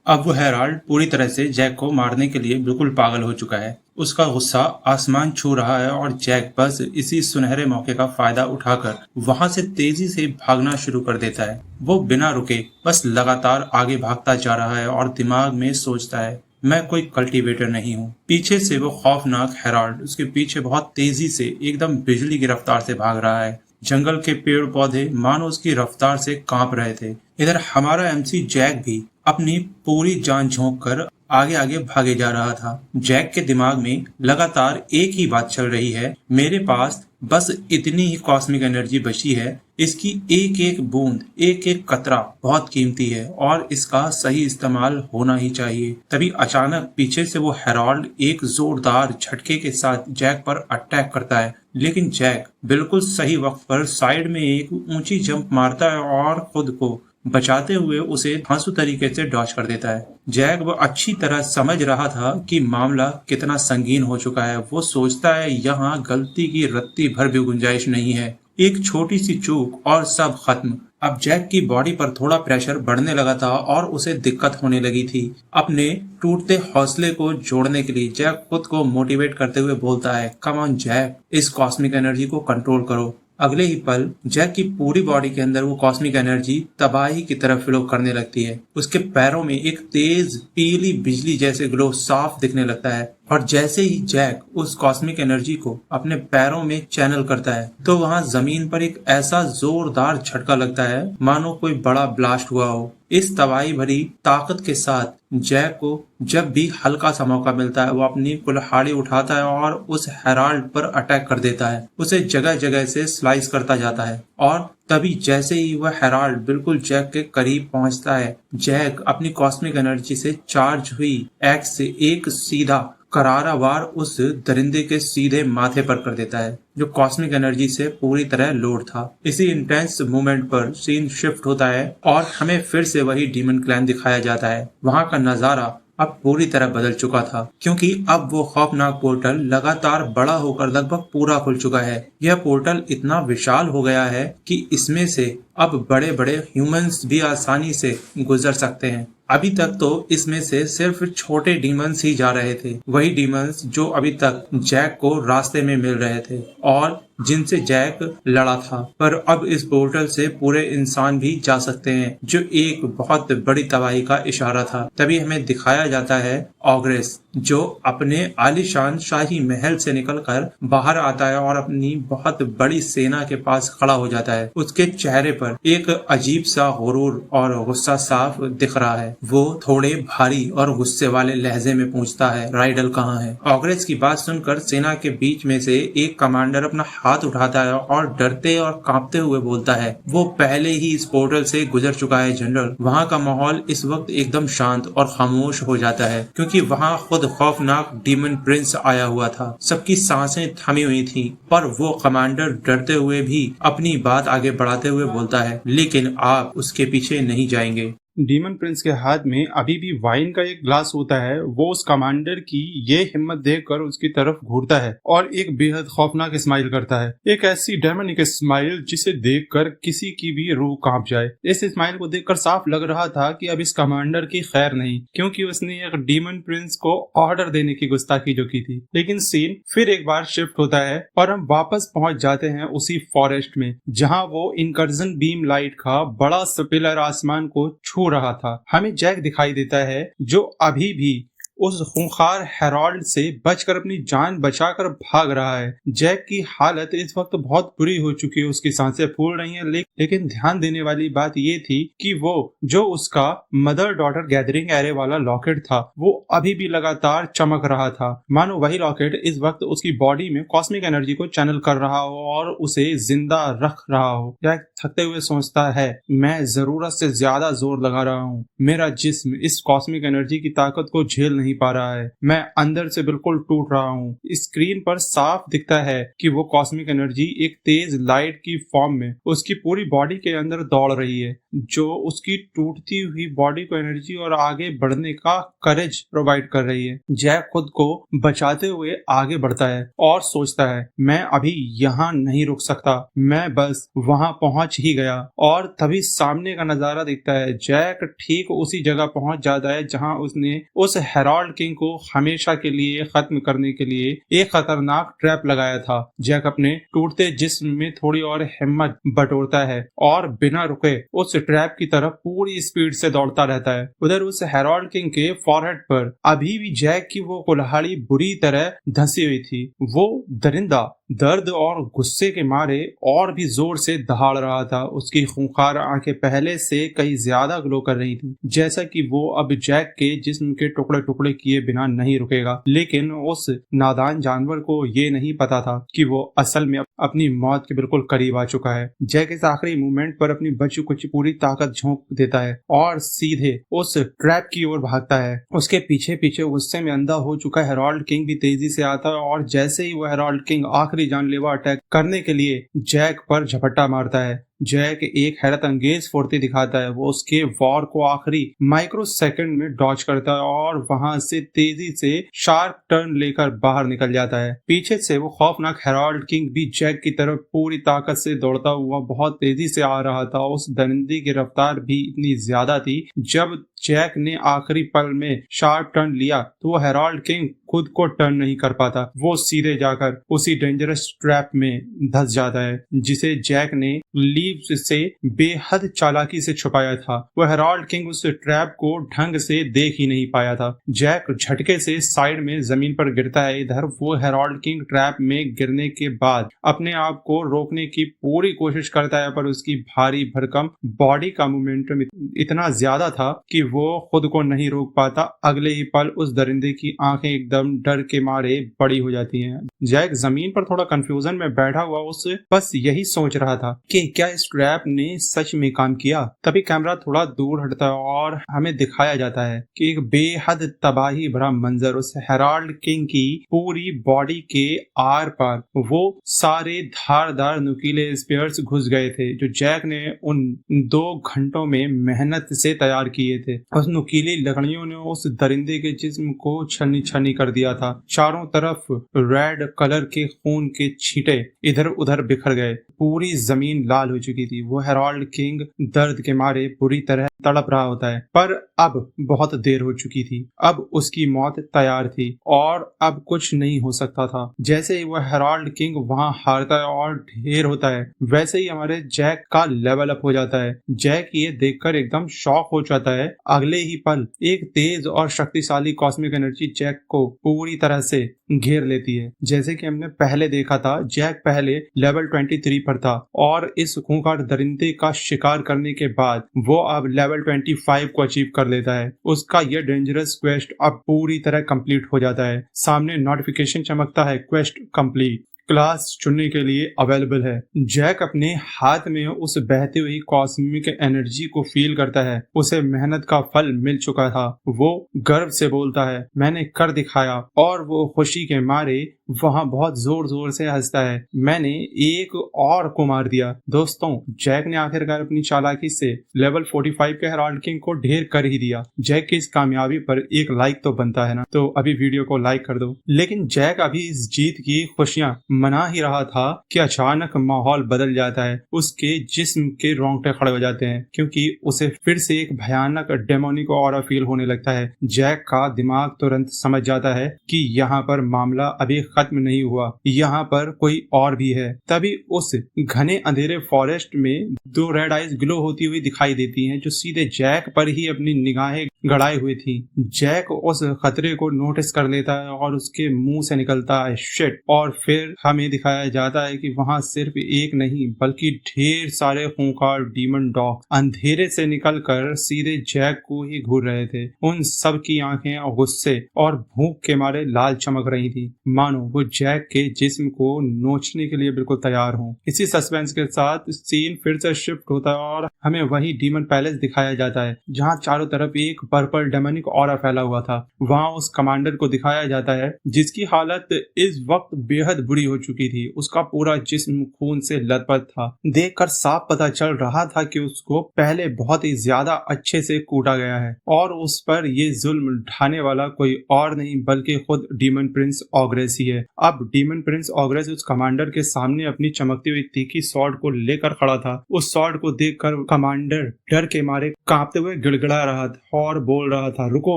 अब वो हेराल्ड पूरी तरह से जैक को मारने के लिए बिल्कुल पागल हो चुका है। उसका गुस्सा आसमान छू रहा है और जैक बस इसी सुनहरे मौके का फायदा उठाकर वहां से तेजी से भागना शुरू कर देता है। वो बिना रुके बस लगातार आगे भागता जा रहा है और दिमाग में सोचता है, मैं कोई कल्टीवेटर नहीं हूँ। पीछे से वो खौफनाक हेराल्ड उसके पीछे बहुत तेजी से एकदम बिजली की रफ्तार से भाग रहा है। जंगल के पेड़ पौधे मानो उसकी रफ्तार से कांप रहे थे। इधर हमारा एमसी जैक भी अपनी पूरी जान झोंक कर आगे आगे भागे जा रहा था। जैक के दिमाग में लगातार एक ही बात चल रही है, मेरे पास बस इतनी ही कॉस्मिक एनर्जी बची है, इसकी एक एक बूंद, एक एक कतरा बहुत कीमती है और इसका सही इस्तेमाल होना ही चाहिए। तभी अचानक पीछे से वो हेरोल्ड एक जोरदार झटके के साथ जैक पर अटैक करता है, लेकिन जैक बिल्कुल सही वक्त पर साइड में एक ऊंची जंप मारता है और खुद को बचाते हुए उसे धांसू तरीके से डॉज कर देता है। जैक वो अच्छी तरह समझ रहा था कि मामला कितना संगीन हो चुका है। वो सोचता है यहाँ गलती की रत्ती भर भी गुंजाइश नहीं है, एक छोटी सी चूक और सब खत्म। अब जैक की बॉडी पर थोड़ा प्रेशर बढ़ने लगा था और उसे दिक्कत होने लगी थी। अपने टूटते हौसले को जोड़ने के लिए जैक खुद को मोटिवेट करते हुए बोलता है, कम ऑन जैक, इस कॉस्मिक एनर्जी को कंट्रोल करो। अगले ही पल जैक की पूरी बॉडी के अंदर वो कॉस्मिक एनर्जी तबाही की तरफ फ्लो करने लगती है। उसके पैरों में एक तेज पीली बिजली जैसे ग्लो साफ दिखने लगता है और जैसे ही जैक उस कॉस्मिक एनर्जी को अपने पैरों में चैनल करता है तो वहां जमीन पर एक ऐसा जोरदार झटका लगता है मानो कोई बड़ा ब्लास्ट हुआ हो। इस तबाही भरी ताकत के साथ जैक को जब भी हल्का सा मौका मिलता है वो अपनी कुल्हाड़ी उठाता है और उस हेराल्ड पर अटैक कर देता है। उसे जगह जगह से स्लाइस करता जाता है और तभी जैसे ही वह हेराल्ड बिल्कुल जैक के करीब पहुंचता है, जैक अपनी कॉस्मिक एनर्जी से चार्ज हुई एक्स से एक सीधा करारा वार उस दरिंदे के सीधे माथे पर कर देता है, जो कॉस्मिक एनर्जी से पूरी तरह लोड था। इसी इंटेंस मोमेंट पर सीन शिफ्ट होता है और हमें फिर से वही डीमन क्लैन दिखाया जाता है। वहां का नजारा अब पूरी तरह बदल चुका था, क्योंकि अब वो खौफनाक पोर्टल लगातार बड़ा होकर लगभग पूरा खुल चुका है। यह पोर्टल इतना विशाल हो गया है कि इसमें से अब बड़े बड़े ह्यूमंस भी आसानी से गुजर सकते हैं। अभी तक तो इसमें से सिर्फ छोटे डीमंस ही जा रहे थे, वही डीमंस जो अभी तक जैक को रास्ते में मिल रहे थे और जिनसे जैक लड़ा था। पर अब इस पोर्टल से पूरे इंसान भी जा सकते हैं, जो एक बहुत बड़ी तबाही का इशारा था। तभी हमें दिखाया जाता है ऑग्रेस, जो अपने आलीशान शाही महल से निकलकर बाहर आता है और अपनी बहुत बड़ी सेना के पास खड़ा हो जाता है। उसके चेहरे पर एक अजीब सा गुरूर और गुस्सा साफ दिख रहा है। वो थोड़े भारी और गुस्से वाले लहजे में पूछता है, राइडल कहाँ है? ऑग्रेस की बात सुनकर सेना के बीच में से एक कमांडर अपना हाथ उठाता है और डरते और कांपते हुए बोलता है, वो पहले ही इस पोर्टल से गुजर चुका है जनरल। वहाँ का माहौल इस वक्त एकदम शांत और खामोश हो जाता है, क्योंकि वहाँ खुद खौफनाक डीमन प्रिंस आया हुआ था। सबकी सांसें थमी हुई थी, पर वो कमांडर डरते हुए भी अपनी बात आगे बढ़ाते हुए बोलता है, लेकिन आप उसके पीछे नहीं जाएंगे। डीमन प्रिंस के हाथ में अभी भी वाइन का एक ग्लास होता है। वो उस कमांडर की ये हिम्मत देखकर उसकी तरफ घूरता है और एक बेहद खौफनाक स्माइल करता है, एक ऐसी डेमोनिक स्माइल जिसे देखकर किसी की भी रूह कांप जाए। इस स्माइल को देखकर साफ लग रहा था कि अब इस कमांडर की खैर नहीं, क्योंकि उसने एक डीमन प्रिंस को ऑर्डर देने की गुस्ताखी जो की थी। लेकिन सीन फिर एक बार शिफ्ट होता है और हम वापस पहुंच जाते हैं उसी फॉरेस्ट में, जहाँ वो इनकर्जन बीम लाइट का बड़ा सा पिलर आसमान को छू रहा था। हमें जैक दिखाई देता है, जो अभी भी उस खूंखार हेरोल्ड से बचकर अपनी जान बचाकर भाग रहा है। जैक की हालत इस वक्त बहुत बुरी हो चुकी है, उसकी सांसें फूल रही हैं, लेकिन ध्यान देने वाली बात ये थी कि वो जो उसका मदर डॉटर गैदरिंग एरे वाला लॉकेट था, वो अभी भी लगातार चमक रहा था, मानो वही लॉकेट इस वक्त उसकी बॉडी में कॉस्मिक एनर्जी को चैनल कर रहा हो और उसे जिंदा रख रहा हो। जैक थकते हुए सोचता है, मैं जरूरत से ज्यादा जोर लगा रहा हूँ, मेरा जिस्म इस कॉस्मिक एनर्जी की ताकत को झेल नहीं पा रहा है, मैं अंदर से बिल्कुल टूट रहा हूँ। स्क्रीन पर साफ दिखता है कि वो कॉस्मिक एनर्जी एक तेज लाइट की फॉर्म में उसकी पूरी बॉडी के अंदर दौड़ रही है, जो उसकी टूटती हुई बॉडी को एनर्जी और आगे बढ़ने का करेज प्रोवाइड कर रही है। जैक खुद को बचाते हुए आगे बढ़ता है और सोचता है, मैं अभी यहाँ नहीं रुक सकता, मैं बस वहां पहुंच ही गया। और तभी सामने का नजारा दिखता है। जैक ठीक उसी जगह पहुंच जाता है जहां उसने उस हेरोल्ड किंग को हमेशा के लिए खत्म करने के लिए एक खतरनाक ट्रैप लगाया था। जैक अपने टूटते जिस्म में थोड़ी और हिम्मत बटोरता है और बिना रुके उस ट्रैप की तरफ पूरी स्पीड से दौड़ता रहता है। उधर उस हेरोल्ड किंग के फॉरहेड पर अभी भी जैक की वो कुल्हाड़ी बुरी तरह धंसी हुई थी। वो दरिंदा दर्द और गुस्से के मारे और भी जोर से दहाड़ रहा था। उसकी खूंखार आंखें पहले से कहीं ज्यादा ग्लो कर रही थी, जैसा कि वो अब जैक के जिस्म के टुकड़े टुकड़े किए बिना नहीं रुकेगा। लेकिन उस नादान जानवर को ये नहीं पता था कि वो असल में अपनी मौत के बिल्कुल करीब आ चुका है। जैक इस आखिरी मूवमेंट पर अपनी बची कुछ पूरी ताकत झोंक देता है और सीधे उस ट्रैप की ओर भागता है। उसके पीछे पीछे गुस्से में अंधा हो चुका हेरोल्ड किंग भी तेजी से आता है और जैसे ही वो हेरोल्ड किंग आखिरी जानलेवा अटैक करने के लिए जैक पर झपट्टा मारता है, जैक एक हैरत अंगेज फुर्ती दिखाता है। वो उसके वॉर को आखिरी माइक्रो सेकंड में डॉज करता है और वहां से तेजी से शार्प टर्न लेकर बाहर निकल जाता है। पीछे से वो खौफनाक हेरोल्ड किंग भी जैक की तरफ पूरी ताकत से दौड़ता हुआ बहुत तेजी से आ रहा था। उस दरिंदे की रफ्तार भी इतनी ज्यादा थी, जब जैक ने आखिरी पल में शार्प टर्न लिया तो वो हेरोल्ड किंग खुद को टर्न नहीं कर पाता। वो सीधे जाकर उसी डेंजरस ट्रैप में धंस जाता है जिसे जैक ने लीव्स से बेहद चालाकी से छुपाया था। वो हेरोल्ड किंग उस ट्रैप को ढंग से देख ही नहीं पाया था। जैक झटके से साइड में जमीन पर गिरता है। इधर वो हेरोल्ड किंग ट्रैप में गिरने के बाद अपने आप को रोकने की पूरी कोशिश करता है, पर उसकी भारी भरकम बॉडी का मोमेंटम इतना ज्यादा था कि वो खुद को नहीं रोक पाता। अगले ही पल उस दरिंदे की आंखें एकदम डर के मारे बड़ी हो जाती हैं। जैक जमीन पर थोड़ा कंफ्यूजन में बैठा हुआ उस बस यही सोच रहा था कि क्या इस ट्रैप ने सच में काम किया। तभी कैमरा थोड़ा दूर हटता है और हमें दिखाया जाता है कि एक बेहद तबाही भरा मंजर उस हेरोल्ड किंग की पूरी बॉडी के आर पार वो सारे धारदार नुकीले स्पेयर्स घुस गए थे जो जैक ने उन 2 घंटों में मेहनत से तैयार किए थे। उस नुकीली लकड़ियों ने उस दरिंदे के जिस्म को छन्नी छन्नी कर दिया था। चारों तरफ रेड कलर के खून के छींटे इधर उधर बिखर गए। पूरी जमीन लाल हो चुकी थी। वो हेरोल्ड किंग दर्द के मारे बुरी तरह तड़प रहा होता है, पर अब बहुत देर हो चुकी थी। अब उसकी मौत तैयार थी और अब कुछ नहीं हो सकता था। जैसे ही वो हेरोल्ड किंग वहां हारता है और ढेर होता है, वैसे ही हमारे जैक का लेवल अप हो जाता है। जैक ये देखकर एकदम शॉक हो जाता है। अगले ही पल एक तेज और शक्तिशाली कॉस्मिक एनर्जी जैक को पूरी तरह से घेर लेती है। जैसे कि हमने पहले देखा था, जैक पहले लेवल 23 पर था और इस खूंखार दरिंदे का शिकार करने के बाद वो अब लेवल 25 को अचीव कर लेता है। उसका यह डेंजरस क्वेस्ट अब पूरी तरह कंप्लीट हो जाता है। सामने नोटिफिकेशन चमकता है, क्वेस्ट कंप्लीट, क्लास चुनने के लिए अवेलेबल है। जैक अपने हाथ में उस बहती हुई कॉस्मिक एनर्जी को फील करता है। उसे मेहनत का फल मिल चुका था। वो गर्व से बोलता है, मैंने कर दिखाया, और वो खुशी के मारे वहां बहुत जोर जोर से हंसता है। मैंने एक और को मार दिया। दोस्तों, जैक ने आखिरकार अपनी चालाकी से लेवल 45 के हेरोल्ड किंग को ढेर कर ही दिया। जैक की इस कामयाबी पर एक लाइक तो बनता है ना, तो अभी वीडियो को लाइक कर दो। लेकिन जैक अभी इस जीत की खुशियां मना ही रहा था कि अचानक माहौल बदल जाता है। उसके जिस्म के रोंगटे खड़े हो जाते हैं क्योंकि उसे फिर से एक भयानक डेमोनिक ऑरा फील होने लगता है। जैक का दिमाग तुरंत समझ जाता है कि यहाँ पर मामला अभी खत्म नहीं हुआ, यहाँ पर कोई और भी है। तभी उस घने अंधेरे फॉरेस्ट में 2 रेड आइज ग्लो होती हुई दिखाई देती हैं जो सीधे जैक पर ही अपनी निगाहें गड़ाए हुए थी। जैक उस खतरे को नोटिस कर लेता है और उसके मुंह से निकलता है शिट, और फिर हमें दिखाया जाता है कि वहां सिर्फ एक नहीं बल्कि ढेर सारे खूंखार डीमन डॉग अंधेरे से निकलकर सीधे जैक को ही घूर रहे थे। उन सब की आंखें गुस्से और भूख के मारे लाल चमक रही थी, मानो वो जैक के जिस्म को नोचने के लिए बिल्कुल तैयार हों। इसी सस्पेंस के साथ सीन फिर से शिफ्ट होता है और हमें वही डीमन पैलेस दिखाया जाता है जहां चारों तरफ एक पर्पल डेमोनिक ऑरा फैला हुआ था। वहां उस कमांडर को दिखाया जाता है जिसकी हालत इस वक्त बेहद बुरी हो चुकी थी। उसका पूरा जिस्म खून से लथपथ था। देखकर साफ पता चल रहा था कि उसको पहले बहुत ही ज्यादा अच्छे से कूटा गया है और उस पर ये जुल्म ढाने वाला कोई और नहीं बल्कि खुद डीमन प्रिंस ऑग्रेस ही है। अब डीमन प्रिंस ऑग्रेस उस कमांडर के सामने अपनी चमकती हुई तीखी स्वॉर्ड को लेकर खड़ा था। उस स्वॉर्ड को देखकर कमांडर डर के मारे कांपते हुए गिड़गिड़ा रहा था और बोल रहा था रुको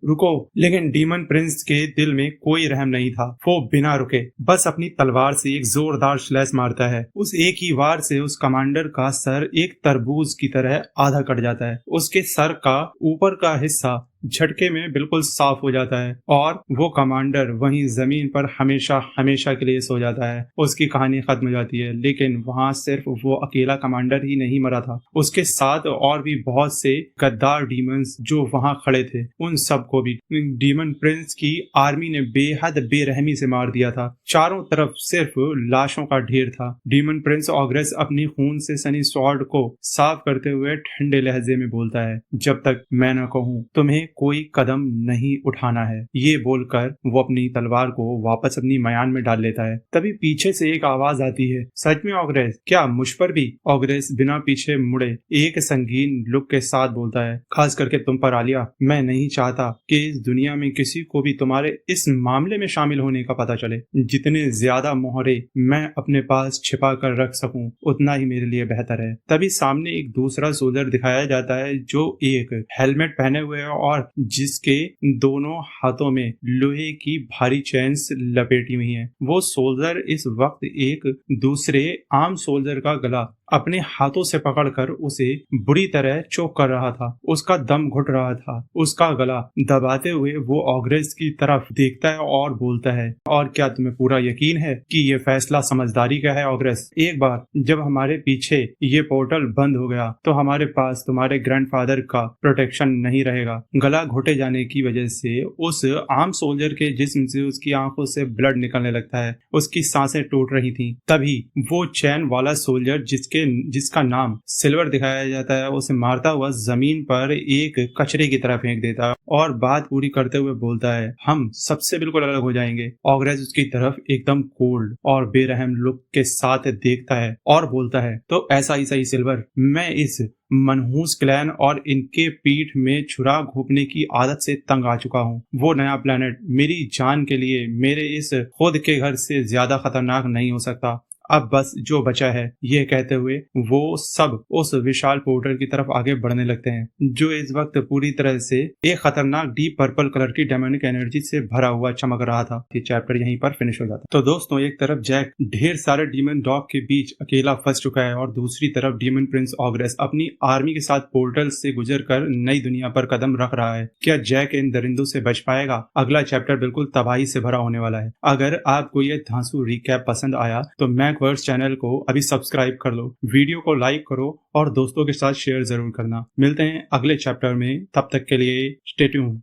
रुको, लेकिन डीमन प्रिंस के दिल में कोई रहम नहीं था। वो बिना रुके बस अपनी तलवार से एक जोरदार स्लैश मारता है। उस एक ही वार से उस कमांडर का सर एक तरबूज की तरह आधा कट जाता है। उसके सर का ऊपर का हिस्सा झटके में बिल्कुल साफ हो जाता है और वो कमांडर वहीं जमीन पर हमेशा हमेशा के लिए सो जाता है। उसकी कहानी खत्म हो जाती है, लेकिन वहां सिर्फ वो अकेला कमांडर ही नहीं मरा था, उसके साथ और भी बहुत से गद्दार डीमंस जो वहां खड़े थे, उन सबको भी डीमन प्रिंस की आर्मी ने बेहद बेरहमी से मार दिया था। चारों तरफ सिर्फ लाशों का ढेर था। डीमन प्रिंस ऑग्रेस अपनी खून से सनी स्वॉर्ड को साफ करते हुए ठंडे लहजे में बोलता है, जब तक मैं न कहूं तुम्हें कोई कदम नहीं उठाना है। ये बोलकर वो अपनी तलवार को वापस अपनी मयान में डाल लेता है। तभी पीछे से एक आवाज आती है, सच में ऑग्रेस? क्या मुझ पर भी? ऑग्रेस बिना पीछे मुड़े एक संगीन लुक के साथ बोलता है, खास करके तुम पर आलिया। मैं नहीं चाहता कि इस दुनिया में किसी को भी तुम्हारे इस मामले में शामिल होने का पता चले। जितने ज्यादा मोहरे मैं अपने पास छिपा कर रख सकूं उतना ही मेरे लिए बेहतर है। तभी सामने एक दूसरा सोल्जर दिखाया जाता है जो एक हेलमेट पहने हुए है और जिसके दोनों हाथों में लोहे की भारी चेन्स लपेटी हुई हैं। वो सोल्जर इस वक्त एक दूसरे आम सोल्जर का गला अपने हाथों से पकड़कर उसे बुरी तरह चोक कर रहा था। उसका दम घुट रहा था। उसका गला दबाते हुए वो ऑग्रेस की तरफ देखता है और बोलता है, और क्या तुम्हें पूरा यकीन है कि ये फैसला समझदारी का है ऑग्रेस? एक बार जब हमारे पीछे ये पोर्टल बंद हो गया तो हमारे पास तुम्हारे ग्रैंडफादर का प्रोटेक्शन नहीं रहेगा। गला घोटे जाने की वजह से उस आम सोल्जर के जिस्म से उसकी आंखों से ब्लड निकलने लगता है। उसकी सांसें टूट रही थीं। तभी वो चैन वाला सोल्जर जिसका नाम सिल्वर दिखाया जाता है उसे मारता हुआ जमीन पर एक कचरे की तरह फेंक देता है और बात पूरी करते हुए बोलता है, हम सबसे बिल्कुल अलग हो जाएंगे। ऑग्रेस उसकी तरफ एकदम कोल्ड और बेरहम लुक के साथ देखता है और बोलता है, तो ऐसा ही सही सिल्वर, मैं इस मनहूस क्लैन और इनके पीठ में छुरा घोंपने की आदत से तंग आ चुका हूँ। वो नया प्लेनेट मेरी जान के लिए मेरे इस खुद के घर से ज्यादा खतरनाक नहीं हो सकता। अब बस जो बचा है। ये कहते हुए वो सब उस विशाल पोर्टल की तरफ आगे बढ़ने लगते हैं, जो इस वक्त पूरी तरह से एक खतरनाक डीप पर्पल कलर की डेमोनिक एनर्जी से भरा हुआ चमक रहा था। ये चैप्टर यहीं पर फिनिश हो जाता है। तो दोस्तों, एक तरफ जैक ढेर सारे डीमन डॉग के बीच अकेला फंस चुका है और दूसरी तरफ डीमन प्रिंस ऑग्रेस अपनी आर्मी के साथ पोर्टल से गुजर कर नई दुनिया पर कदम रख रहा है। क्या जैक इन दरिंदों से बच पाएगा? अगला चैप्टर बिल्कुल तबाही से भरा होने वाला है। अगर आपको यह धांसू रिकैप पसंद आया तो मैकवर्ड्स चैनल को अभी सब्सक्राइब कर लो, वीडियो को लाइक करो और दोस्तों के साथ शेयर जरूर करना। मिलते हैं अगले चैप्टर में, तब तक के लिए स्टे ट्यून्ड।